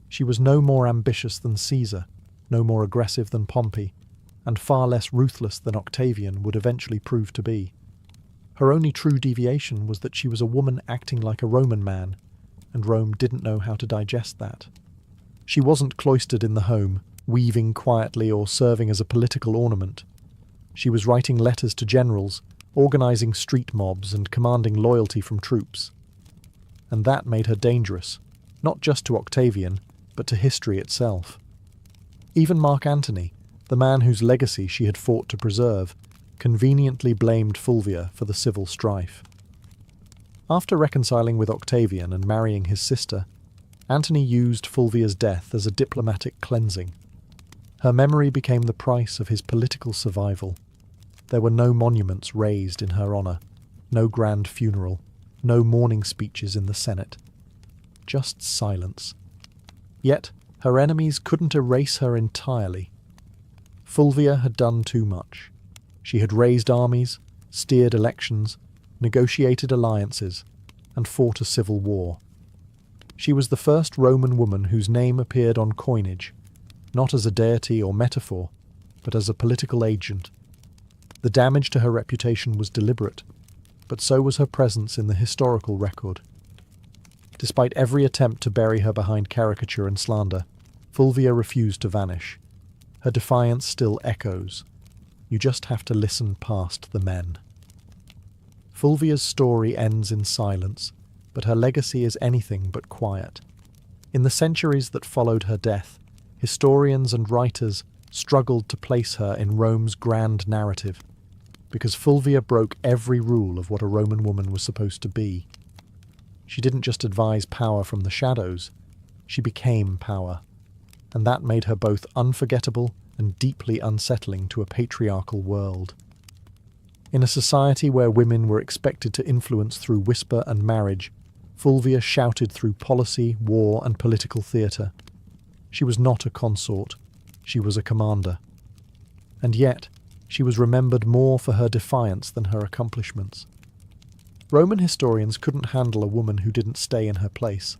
Speaker 1: She was no more ambitious than Caesar, no more aggressive than Pompey, and far less ruthless than Octavian would eventually prove to be. Her only true deviation was that she was a woman acting like a Roman man, and Rome didn't know how to digest that. She wasn't cloistered in the home, weaving quietly or serving as a political ornament. She was writing letters to generals, organising street mobs and commanding loyalty from troops. And that made her dangerous, not just to Octavian, but to history itself. Even Mark Antony, the man whose legacy she had fought to preserve, conveniently blamed Fulvia for the civil strife. After reconciling with Octavian and marrying his sister, Antony used Fulvia's death as a diplomatic cleansing. Her memory became the price of his political survival. There were no monuments raised in her honour, no grand funeral, no mourning speeches in the Senate. Just silence. Yet her enemies couldn't erase her entirely. Fulvia had done too much. She had raised armies, steered elections, negotiated alliances, and fought a civil war. She was the first Roman woman whose name appeared on coinage, not as a deity or metaphor, but as a political agent. The damage to her reputation was deliberate, but so was her presence in the historical record. Despite every attempt to bury her behind caricature and slander, Fulvia refused to vanish. Her defiance still echoes. You just have to listen past the men. Fulvia's story ends in silence, but her legacy is anything but quiet. In the centuries that followed her death, historians and writers struggled to place her in Rome's grand narrative, because Fulvia broke every rule of what a Roman woman was supposed to be. She didn't just advise power from the shadows, she became power, and that made her both unforgettable and deeply unsettling to a patriarchal world. In a society where women were expected to influence through whisper and marriage, Fulvia shouted through policy, war, and political theatre. She was not a consort, she was a commander. And yet, she was remembered more for her defiance than her accomplishments. Roman historians couldn't handle a woman who didn't stay in her place,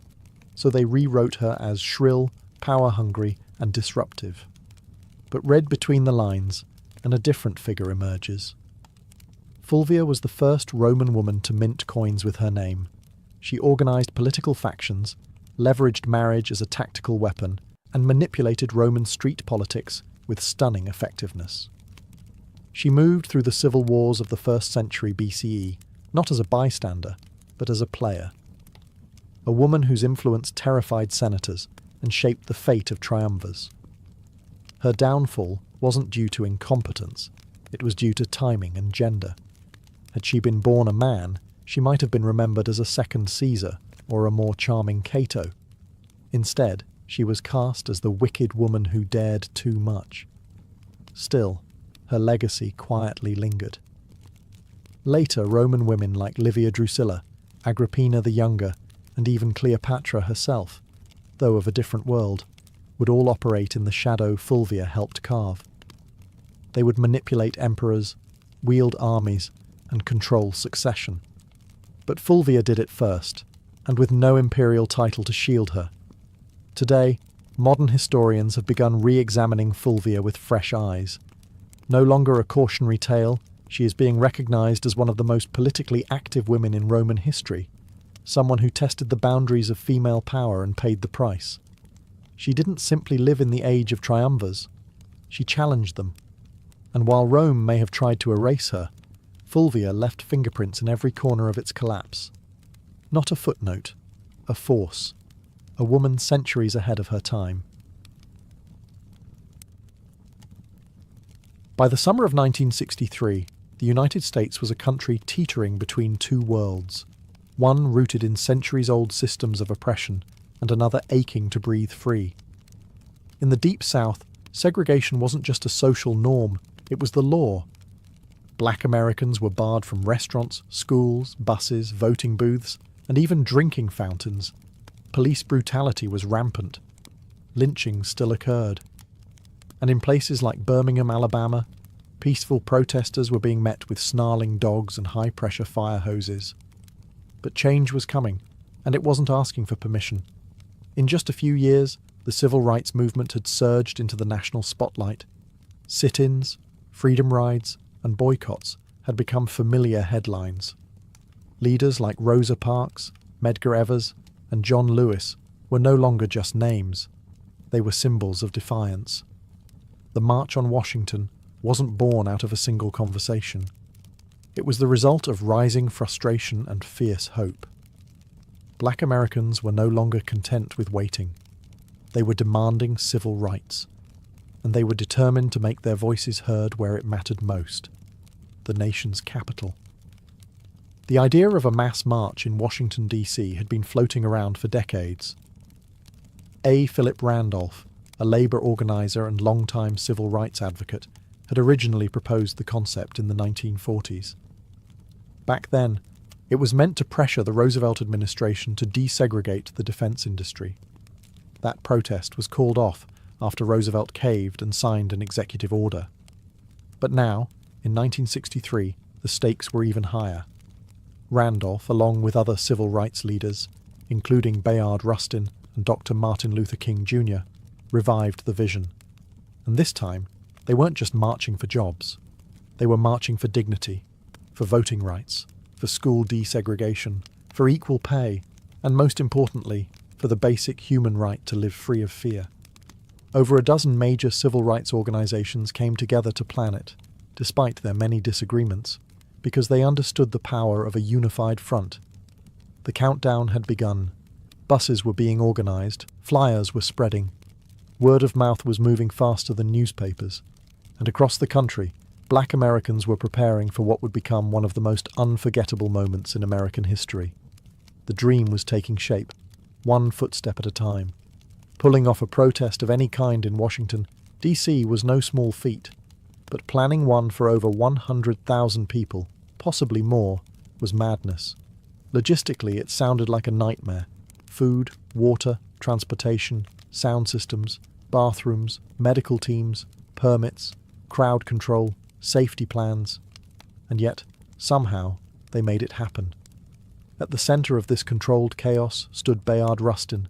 Speaker 1: so they rewrote her as shrill, power-hungry, and disruptive. But read between the lines, and a different figure emerges. Fulvia was the first Roman woman to mint coins with her name. She organised political factions, leveraged marriage as a tactical weapon, and manipulated Roman street politics with stunning effectiveness. She moved through the civil wars of the 1st century BCE, not as a bystander, but as a player. A woman whose influence terrified senators and shaped the fate of triumvirs. Her downfall wasn't due to incompetence, it was due to timing and gender. Had she been born a man, she might have been remembered as a second Caesar or a more charming Cato. Instead, she was cast as the wicked woman who dared too much. Still, her legacy quietly lingered. Later, Roman women like Livia Drusilla, Agrippina the Younger, and even Cleopatra herself, though of a different world, would all operate in the shadow Fulvia helped carve. They would manipulate emperors, wield armies, and control succession. But Fulvia did it first, and with no imperial title to shield her. Today, modern historians have begun re-examining Fulvia with fresh eyes. No longer a cautionary tale, she is being recognised as one of the most politically active women in Roman history, someone who tested the boundaries of female power and paid the price. She didn't simply live in the age of triumvirs, she challenged them. And while Rome may have tried to erase her, Fulvia left fingerprints in every corner of its collapse. Not a footnote, a force, a woman centuries ahead of her time. By the summer of 1963, the United States was a country teetering between two worlds, one rooted in centuries-old systems of oppression and another aching to breathe free. In the Deep South, segregation wasn't just a social norm, it was the law. Black Americans were barred from restaurants, schools, buses, voting booths, and even drinking fountains. Police brutality was rampant. Lynching still occurred. And in places like Birmingham, Alabama, peaceful protesters were being met with snarling dogs and high-pressure fire hoses. But change was coming, and it wasn't asking for permission. In just a few years, the civil rights movement had surged into the national spotlight. Sit-ins, freedom rides, and boycotts had become familiar headlines. Leaders like Rosa Parks, Medgar Evers, and John Lewis were no longer just names. They were symbols of defiance. The March on Washington wasn't born out of a single conversation. It was the result of rising frustration and fierce hope. Black Americans were no longer content with waiting. They were demanding civil rights, and they were determined to make their voices heard where it mattered most, the nation's capital. The idea of a mass march in Washington, D.C. had been floating around for decades. A. Philip Randolph, a labor organizer and longtime civil rights advocate, had originally proposed the concept in the 1940s. Back then, it was meant to pressure the Roosevelt administration to desegregate the defense industry. That protest was called off after Roosevelt caved and signed an executive order. But now, in 1963, the stakes were even higher. Randolph, along with other civil rights leaders, including Bayard Rustin and Dr. Martin Luther King Jr., revived the vision. And this time, they weren't just marching for jobs. They were marching for dignity, for voting rights, for school desegregation, for equal pay, and most importantly, for the basic human right to live free of fear. Over a dozen major civil rights organizations came together to plan it, despite their many disagreements, because they understood the power of a unified front. The countdown had begun. Buses were being organized, flyers were spreading. Word of mouth was moving faster than newspapers, and across the country, Black Americans were preparing for what would become one of the most unforgettable moments in American history. The dream was taking shape, one footstep at a time. Pulling off a protest of any kind in Washington, D.C. was no small feat, but planning one for over 100,000 people, possibly more, was madness. Logistically, it sounded like a nightmare. Food, water, transportation, sound systems, bathrooms, medical teams, permits, crowd control, safety plans. And yet, somehow, they made it happen. At the centre of this controlled chaos stood Bayard Rustin,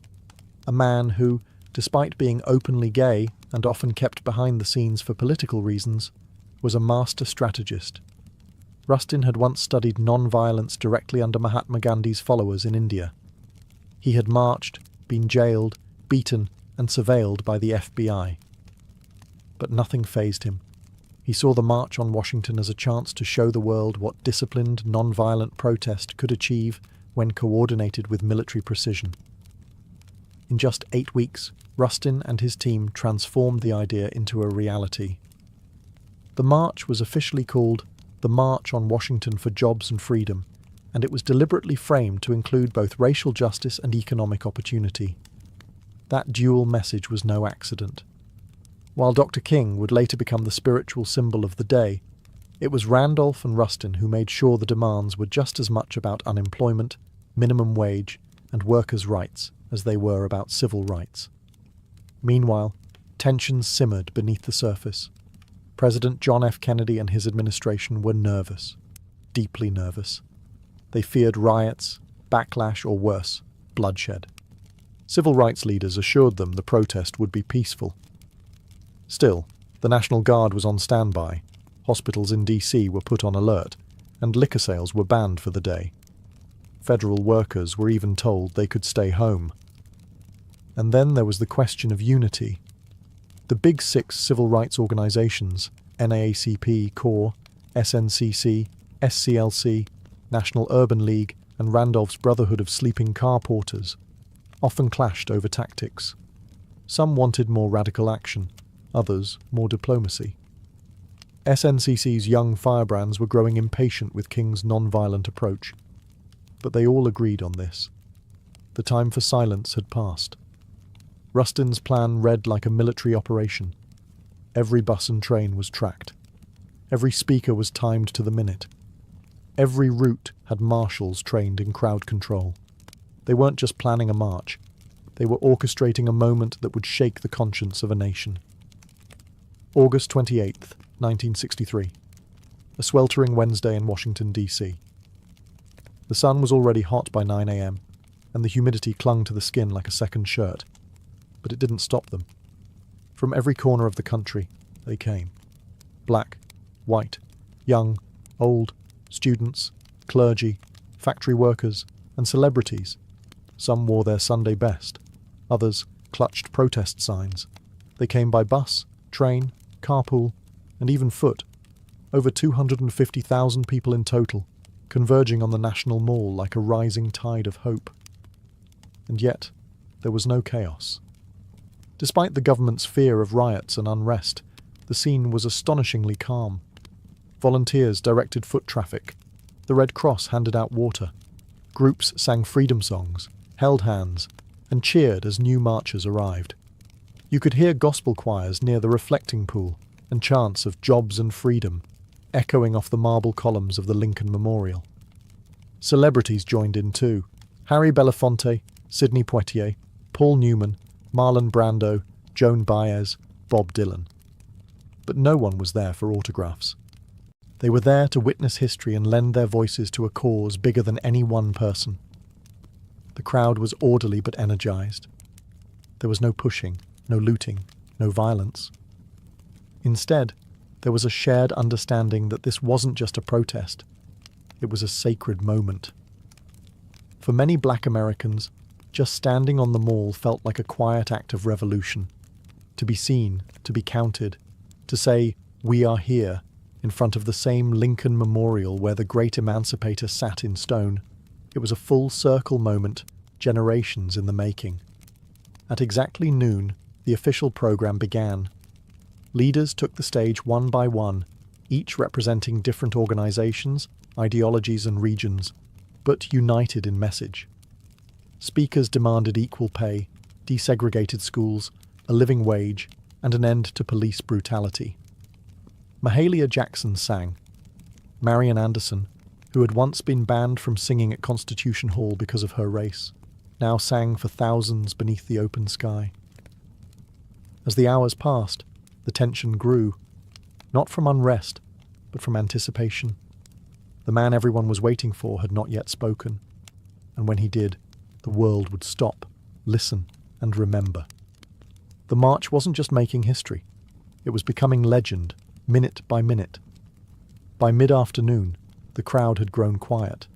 Speaker 1: a man who, despite being openly gay and often kept behind the scenes for political reasons, was a master strategist. Rustin had once studied non-violence directly under Mahatma Gandhi's followers in India. He had marched, been jailed, beaten, and surveilled by the FBI. But nothing fazed him. He saw the March on Washington as a chance to show the world what disciplined, non-violent protest could achieve when coordinated with military precision. In just 8 weeks, Rustin and his team transformed the idea into a reality. The march was officially called the March on Washington for Jobs and Freedom, and it was deliberately framed to include both racial justice and economic opportunity. That dual message was no accident. While Dr. King would later become the spiritual symbol of the day, it was Randolph and Rustin who made sure the demands were just as much about unemployment, minimum wage, and workers' rights as they were about civil rights. Meanwhile, tensions simmered beneath the surface. President John F. Kennedy and his administration were nervous, deeply nervous. They feared riots, backlash, or worse, bloodshed. Civil rights leaders assured them the protest would be peaceful. Still, the National Guard was on standby, hospitals in D.C. were put on alert, and liquor sales were banned for the day. Federal workers were even told they could stay home. And then there was the question of unity. The Big Six civil rights organizations, NAACP, CORE, SNCC, SCLC, National Urban League, and Randolph's Brotherhood of Sleeping Car Porters, often clashed over tactics. Some wanted more radical action, others more diplomacy. SNCC's young firebrands were growing impatient with King's non-violent approach, but they all agreed on this. The time for silence had passed. Rustin's plan read like a military operation. Every bus and train was tracked. Every speaker was timed to the minute. Every route had marshals trained in crowd control. They weren't just planning a march. They were orchestrating a moment that would shake the conscience of a nation. August 28th, 1963. A sweltering Wednesday in Washington, D.C. The sun was already hot by 9 a.m., and the humidity clung to the skin like a second shirt. But it didn't stop them. From every corner of the country, they came. Black, white, young, old, students, clergy, factory workers, and celebrities. Some wore their Sunday best. Others clutched protest signs. They came by bus, train, carpool, and even foot. Over 250,000 people in total, converging on the National Mall like a rising tide of hope. And yet, there was no chaos. Despite the government's fear of riots and unrest, the scene was astonishingly calm. Volunteers directed foot traffic. The Red Cross handed out water. Groups sang freedom songs, held hands, and cheered as new marchers arrived. You could hear gospel choirs near the reflecting pool and chants of jobs and freedom echoing off the marble columns of the Lincoln Memorial. Celebrities joined in too. Harry Belafonte, Sidney Poitier, Paul Newman, Marlon Brando, Joan Baez, Bob Dylan. But no one was there for autographs. They were there to witness history and lend their voices to a cause bigger than any one person. The crowd was orderly but energized. There was no pushing, no looting, no violence. Instead, there was a shared understanding that this wasn't just a protest. It was a sacred moment. For many Black Americans, just standing on the mall felt like a quiet act of revolution. To be seen, to be counted, to say, "We are here," in front of the same Lincoln Memorial where the great emancipator sat in stone. It was a full circle moment, generations in the making. At exactly noon, the official program began. Leaders took the stage one by one, each representing different organizations, ideologies and regions, but united in message. Speakers demanded equal pay, desegregated schools, a living wage, and an end to police brutality. Mahalia Jackson sang. Marian Anderson, who had once been banned from singing at Constitution Hall because of her race, now sang for thousands beneath the open sky. As the hours passed, the tension grew, not from unrest, but from anticipation. The man everyone was waiting for had not yet spoken, and when he did, the world would stop, listen, and remember. The march wasn't just making history. It was becoming legend, minute by minute. By mid-afternoon, the crowd had grown quiet.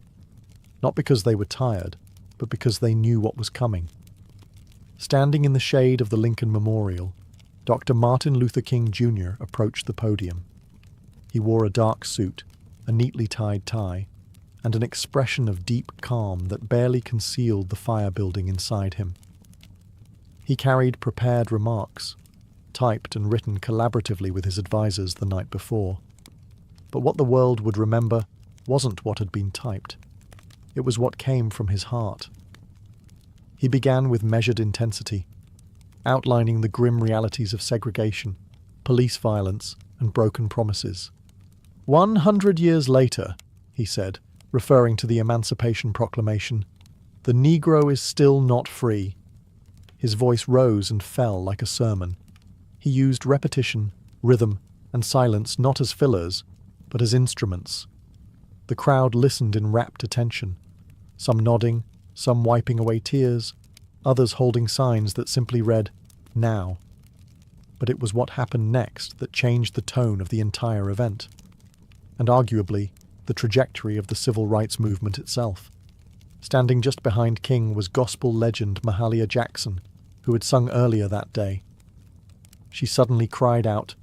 Speaker 1: Not because they were tired, but because they knew what was coming. Standing in the shade of the Lincoln Memorial, Dr. Martin Luther King Jr. approached the podium. He wore a dark suit, a neatly tied tie, and an expression of deep calm that barely concealed the fire building inside him. He carried prepared remarks, typed and written collaboratively with his advisors the night before. But what the world would remember wasn't what had been typed. It was what came from his heart. He began with measured intensity, outlining the grim realities of segregation, police violence, and broken promises. 100 years later, he said, referring to the Emancipation Proclamation, the Negro is still not free. His voice rose and fell like a sermon. He used repetition, rhythm, and silence not as fillers, but as instruments. The crowd listened in rapt attention, some nodding, some wiping away tears, others holding signs that simply read, "Now." But it was what happened next that changed the tone of the entire event, and arguably the trajectory of the civil rights movement itself. Standing just behind King was gospel legend Mahalia Jackson, who had sung earlier that day. She suddenly cried out,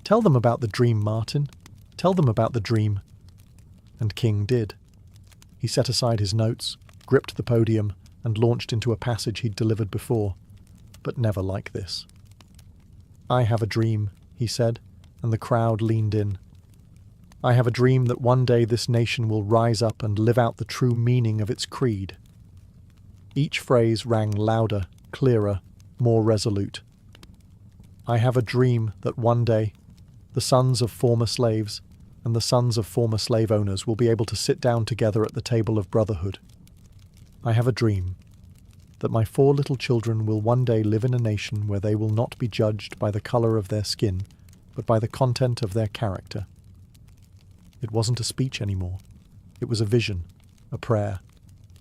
Speaker 1: "Tell them about the dream, Martin. Tell them about the dream." And King did. He set aside his notes, gripped the podium, and launched into a passage he'd delivered before, but never like this. "I have a dream," he said, and the crowd leaned in. "I have a dream that one day this nation will rise up and live out the true meaning of its creed." Each phrase rang louder, clearer, more resolute. "I have a dream that one day..." The sons of former slaves and the sons of former slave owners will be able to sit down together at the table of brotherhood. I have a dream that my 4 little children will one day live in a nation where they will not be judged by the color of their skin, but by the content of their character. It wasn't a speech anymore. It was a vision, a prayer,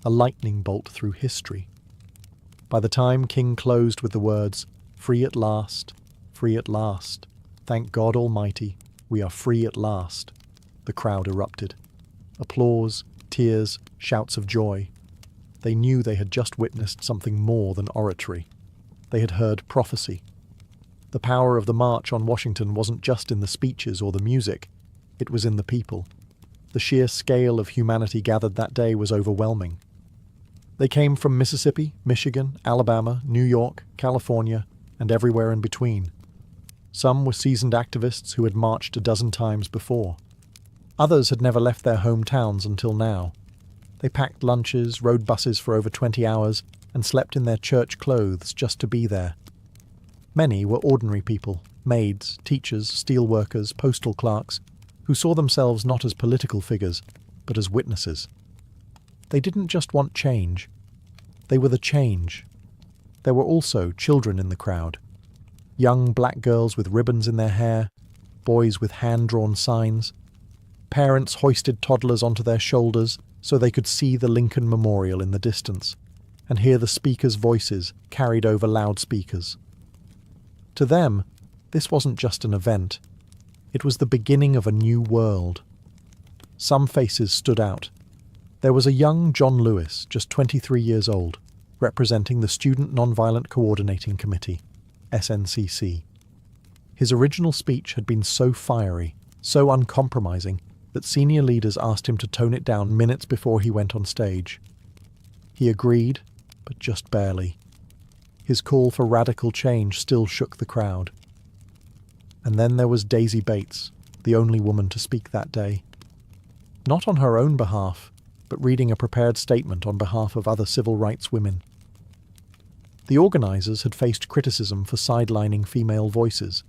Speaker 1: a lightning bolt through history. By the time King closed with the words, free at last, thank God Almighty, we are free at last, the crowd erupted. Applause, tears, shouts of joy. They knew they had just witnessed something more than oratory. They had heard prophecy. The power of the March on Washington wasn't just in the speeches or the music, it was in the people. The sheer scale of humanity gathered that day was overwhelming. They came from Mississippi, Michigan, Alabama, New York, California, and everywhere in between. Some were seasoned activists who had marched a dozen times before. Others had never left their hometowns until now. They packed lunches, rode buses for over 20 hours, and slept in their church clothes just to be there. Many were ordinary people, maids, teachers, steelworkers, postal clerks, who saw themselves not as political figures, but as witnesses. They didn't just want change. They were the change. There were also children in the crowd. Young black girls with ribbons in their hair, boys with hand-drawn signs. Parents hoisted toddlers onto their shoulders so they could see the Lincoln Memorial in the distance and hear the speakers' voices carried over loudspeakers. To them, this wasn't just an event. It was the beginning of a new world. Some faces stood out. There was a young John Lewis, just 23 years old, representing the Student Nonviolent Coordinating Committee, SNCC. His original speech had been so fiery, so uncompromising, that senior leaders asked him to tone it down minutes before he went on stage. He agreed, but just barely. His call for radical change still shook the crowd. And then there was Daisy Bates, the only woman to speak that day. Not on her own behalf, but reading a prepared statement on behalf of other civil rights women. The organizers had faced criticism for sidelining female voices.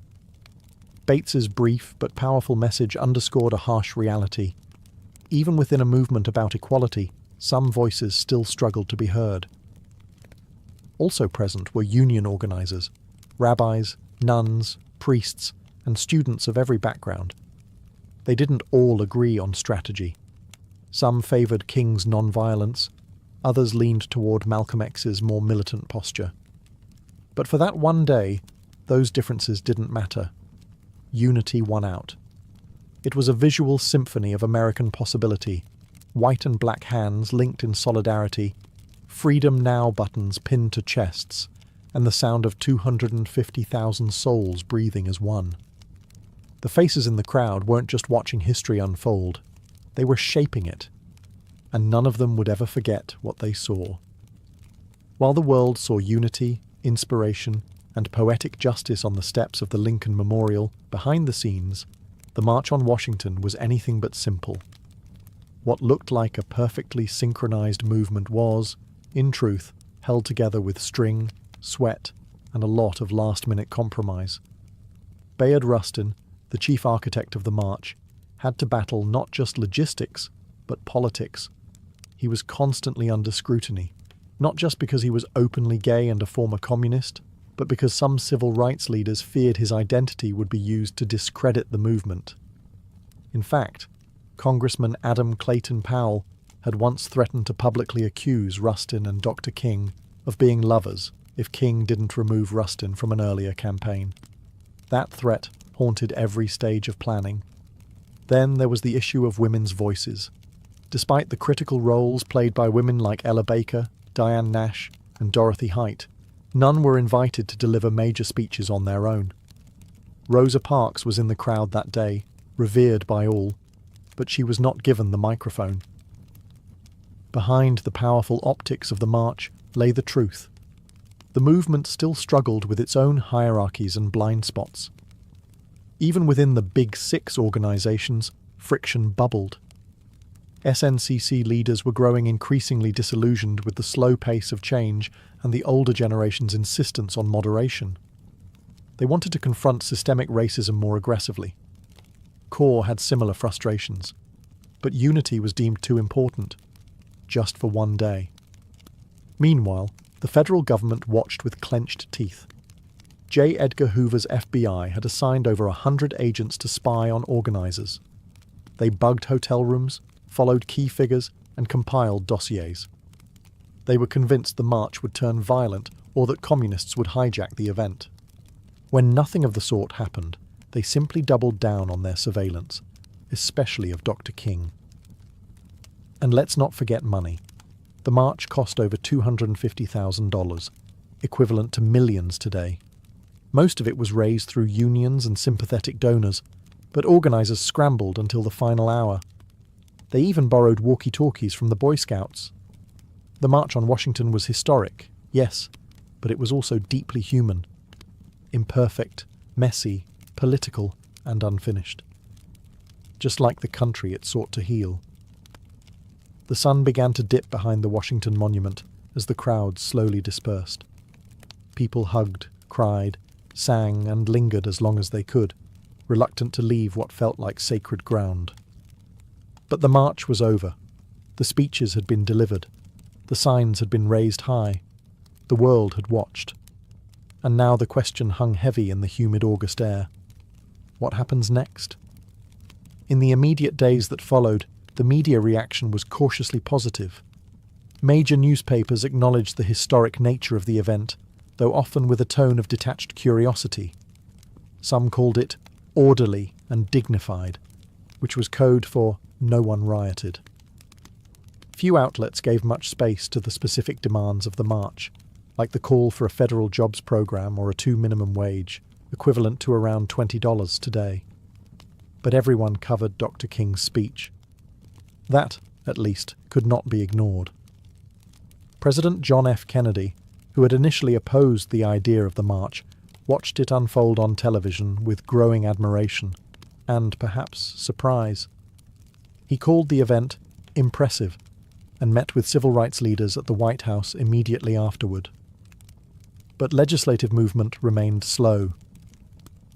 Speaker 1: Bates's brief but powerful message underscored a harsh reality. Even within a movement about equality, some voices still struggled to be heard. Also present were union organizers, rabbis, nuns, priests, and students of every background. They didn't all agree on strategy. Some favored King's nonviolence, others leaned toward Malcolm X's more militant posture. But for that one day, those differences didn't matter. Unity won out. It was a visual symphony of American possibility, white and black hands linked in solidarity, Freedom Now buttons pinned to chests, and the sound of 250,000 souls breathing as one. The faces in the crowd weren't just watching history unfold, they were shaping it, and none of them would ever forget what they saw. While the world saw unity, inspiration, and poetic justice on the steps of the Lincoln Memorial, behind the scenes, the March on Washington was anything but simple. What looked like a perfectly synchronized movement was, in truth, held together with string, sweat, and a lot of last-minute compromise. Bayard Rustin, the chief architect of the march, had to battle not just logistics, but politics. He was constantly under scrutiny, not just because he was openly gay and a former communist, but because some civil rights leaders feared his identity would be used to discredit the movement. In fact, Congressman Adam Clayton Powell had once threatened to publicly accuse Rustin and Dr. King of being lovers if King didn't remove Rustin from an earlier campaign. That threat haunted every stage of planning. Then there was the issue of women's voices. Despite the critical roles played by women like Ella Baker, Diane Nash, and Dorothy Height, none were invited to deliver major speeches on their own. Rosa Parks was in the crowd that day, revered by all, but she was not given the microphone. Behind the powerful optics of the march lay the truth. The movement still struggled with its own hierarchies and blind spots. Even within the Big Six organizations, friction bubbled. SNCC leaders were growing increasingly disillusioned with the slow pace of change and the older generation's insistence on moderation. They wanted to confront systemic racism more aggressively, core had similar frustrations. But unity was deemed too important, just for one day. Meanwhile, the federal government watched with clenched teeth. J. Edgar Hoover's FBI had assigned over 100 agents to spy on organizers. They bugged hotel rooms, followed key figures, and compiled dossiers. They were convinced the march would turn violent or that communists would hijack the event. When nothing of the sort happened, they simply doubled down on their surveillance, especially of Dr. King. And let's not forget money. The march cost over $250,000, equivalent to millions today. Most of it was raised through unions and sympathetic donors, but organizers scrambled until the final hour. They even borrowed walkie-talkies from the Boy Scouts. The March on Washington was historic, yes, but it was also deeply human. Imperfect, messy, political, and unfinished. Just like the country it sought to heal. The sun began to dip behind the Washington Monument as the crowd slowly dispersed. People hugged, cried, sang, and lingered as long as they could, reluctant to leave what felt like sacred ground. But the march was over. The speeches had been delivered. The signs had been raised high. The world had watched. And now the question hung heavy in the humid August air. What happens next? In the immediate days that followed, the media reaction was cautiously positive. Major newspapers acknowledged the historic nature of the event, though often with a tone of detached curiosity. Some called it orderly and dignified, which was code for no one rioted. Few outlets gave much space to the specific demands of the march, like the call for a federal jobs program or a $2 minimum wage, equivalent to around $20 today. But everyone covered Dr. King's speech. That, at least, could not be ignored. President John F. Kennedy, who had initially opposed the idea of the march, watched it unfold on television with growing admiration and, perhaps, surprise. He called the event impressive and met with civil rights leaders at the White House immediately afterward. But legislative movement remained slow.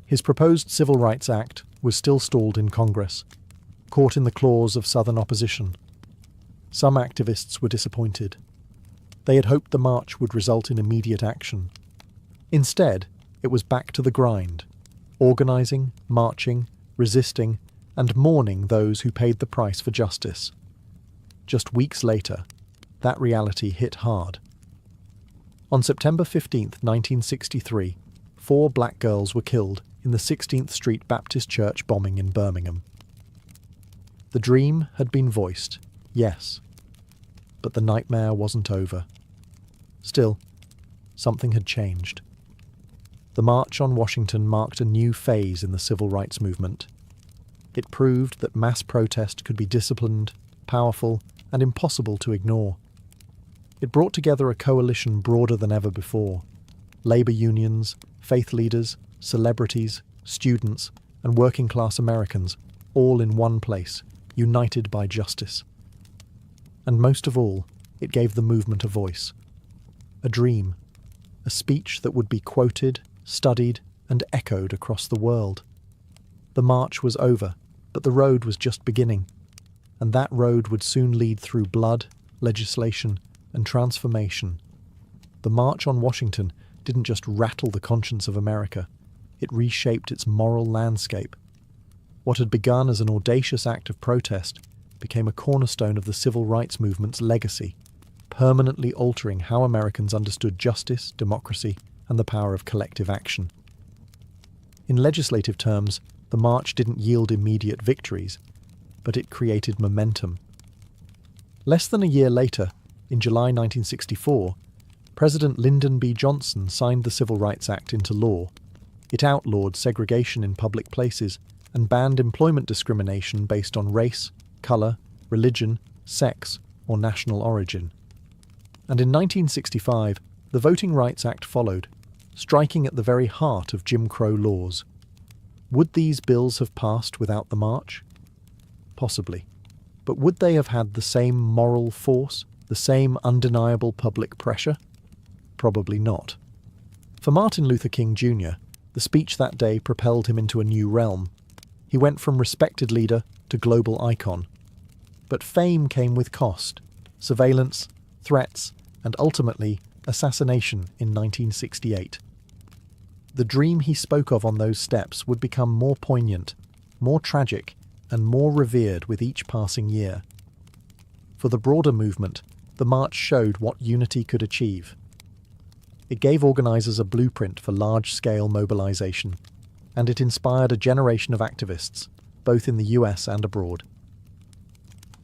Speaker 1: His proposed Civil Rights Act was still stalled in Congress, caught in the claws of Southern opposition. Some activists were disappointed. They had hoped the march would result in immediate action. Instead, it was back to the grind, organizing, marching, resisting, and mourning those who paid the price for justice. Just weeks later, that reality hit hard. On September 15, 1963, 4 black girls were killed in the 16th Street Baptist Church bombing in Birmingham. The dream had been voiced, yes, but the nightmare wasn't over. Still, something had changed. The March on Washington marked a new phase in the civil rights movement. It proved that mass protest could be disciplined, powerful, and impossible to ignore. It brought together a coalition broader than ever before. Labor unions, faith leaders, celebrities, students, and working-class Americans, all in one place, united by justice. And most of all, it gave the movement a voice. A dream. A speech that would be quoted, studied, and echoed across the world. The march was over, but the road was just beginning. And that road would soon lead through blood, legislation, and transformation. The March on Washington didn't just rattle the conscience of America, it reshaped its moral landscape. What had begun as an audacious act of protest became a cornerstone of the civil rights movement's legacy, permanently altering how Americans understood justice, democracy, and the power of collective action. In legislative terms, the march didn't yield immediate victories, but it created momentum. Less than a year later, in July 1964, President Lyndon B. Johnson signed the Civil Rights Act into law. It outlawed segregation in public places and banned employment discrimination based on race, colour, religion, sex, or national origin. And in 1965, the Voting Rights Act followed, striking at the very heart of Jim Crow laws. Would these bills have passed without the march? Possibly. But would they have had the same moral force, the same undeniable public pressure? Probably not. For Martin Luther King Jr., the speech that day propelled him into a new realm. He went from respected leader to global icon. But fame came with cost: surveillance, threats, and ultimately assassination in 1968. The dream he spoke of on those steps would become more poignant, more tragic, and more revered with each passing year. For the broader movement, the march showed what unity could achieve. It gave organisers a blueprint for large-scale mobilisation, and it inspired a generation of activists, both in the US and abroad.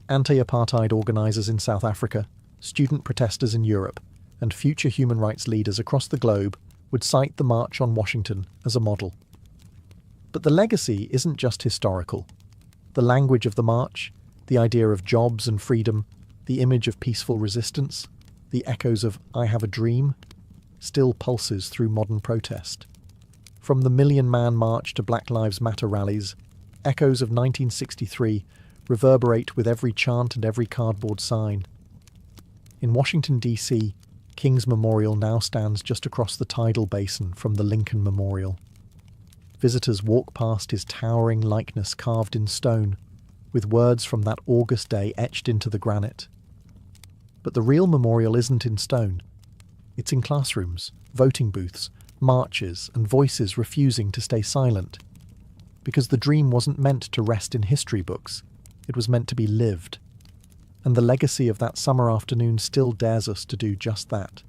Speaker 1: Anti-apartheid organisers in South Africa, student protesters in Europe, and future human rights leaders across the globe would cite the March on Washington as a model. But the legacy isn't just historical. The language of the march, the idea of jobs and freedom, the image of peaceful resistance, the echoes of "I have a dream," still pulses through modern protest. From the Million-Man March to Black Lives Matter rallies, echoes of 1963 reverberate with every chant and every cardboard sign. In Washington, D.C., King's Memorial now stands just across the tidal basin from the Lincoln Memorial. Visitors walk past his towering likeness carved in stone, with words from that August day etched into the granite. But the real memorial isn't in stone. It's in classrooms, voting booths, marches, and voices refusing to stay silent. Because the dream wasn't meant to rest in history books, it was meant to be lived. And the legacy of that summer afternoon still dares us to do just that.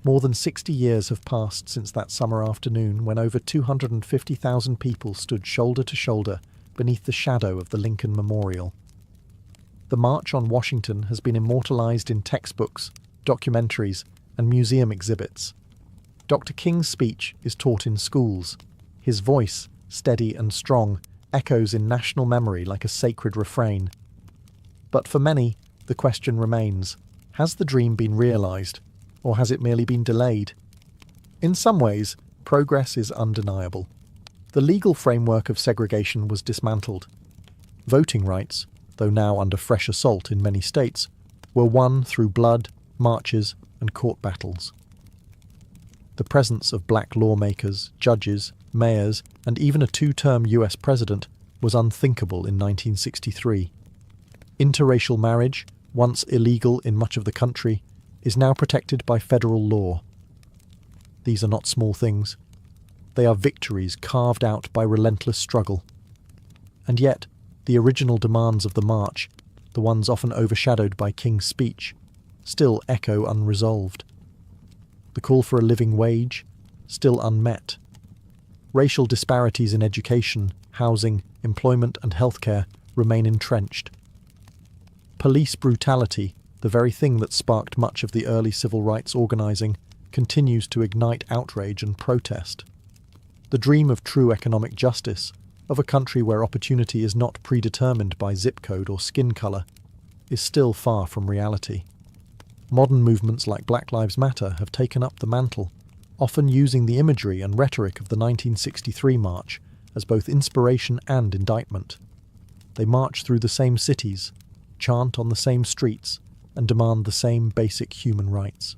Speaker 1: More than 60 years have passed since that summer afternoon when over 250,000 people stood shoulder to shoulder beneath the shadow of the Lincoln Memorial. The March on Washington has been immortalized in textbooks, documentaries, and museum exhibits. Dr. King's speech is taught in schools. His voice, steady and strong, echoes in national memory like a sacred refrain. But for many, the question remains: has the dream been realized, or has it merely been delayed? In some ways, progress is undeniable. The legal framework of segregation was dismantled. Voting rights, though now under fresh assault in many states, were won through blood, marches, and court battles. The presence of black lawmakers, judges, mayors, and even a two-term US president was unthinkable in 1963. Interracial marriage, once illegal in much of the country, is now protected by federal law. These are not small things. They are victories carved out by relentless struggle. And yet, the original demands of the march, the ones often overshadowed by King's speech, still echo unresolved. The call for a living wage, still unmet. Racial disparities in education, housing, employment and healthcare remain entrenched. Police brutality, the very thing that sparked much of the early civil rights organising, continues to ignite outrage and protest. The dream of true economic justice, of a country where opportunity is not predetermined by zip code or skin colour, is still far from reality. Modern movements like Black Lives Matter have taken up the mantle, often using the imagery and rhetoric of the 1963 march as both inspiration and indictment. They march through the same cities, chant on the same streets, and demand the same basic human rights.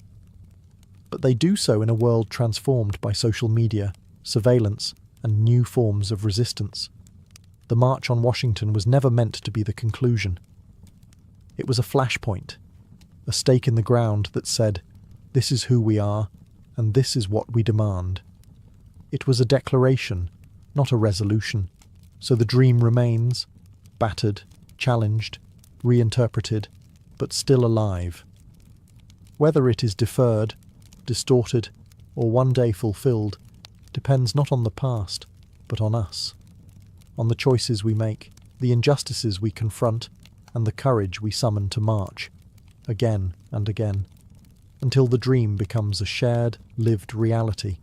Speaker 1: But they do so in a world transformed by social media, surveillance, and new forms of resistance. The March on Washington was never meant to be the conclusion. It was a flashpoint, a stake in the ground that said, "This is who we are, and this is what we demand." It was a declaration, not a resolution, so the dream remains, battered, challenged, reinterpreted, but still alive. Whether it is deferred, distorted, or one day fulfilled depends not on the past, but on us, on the choices we make, the injustices we confront, and the courage we summon to march, again and again, until the dream becomes a shared, lived reality.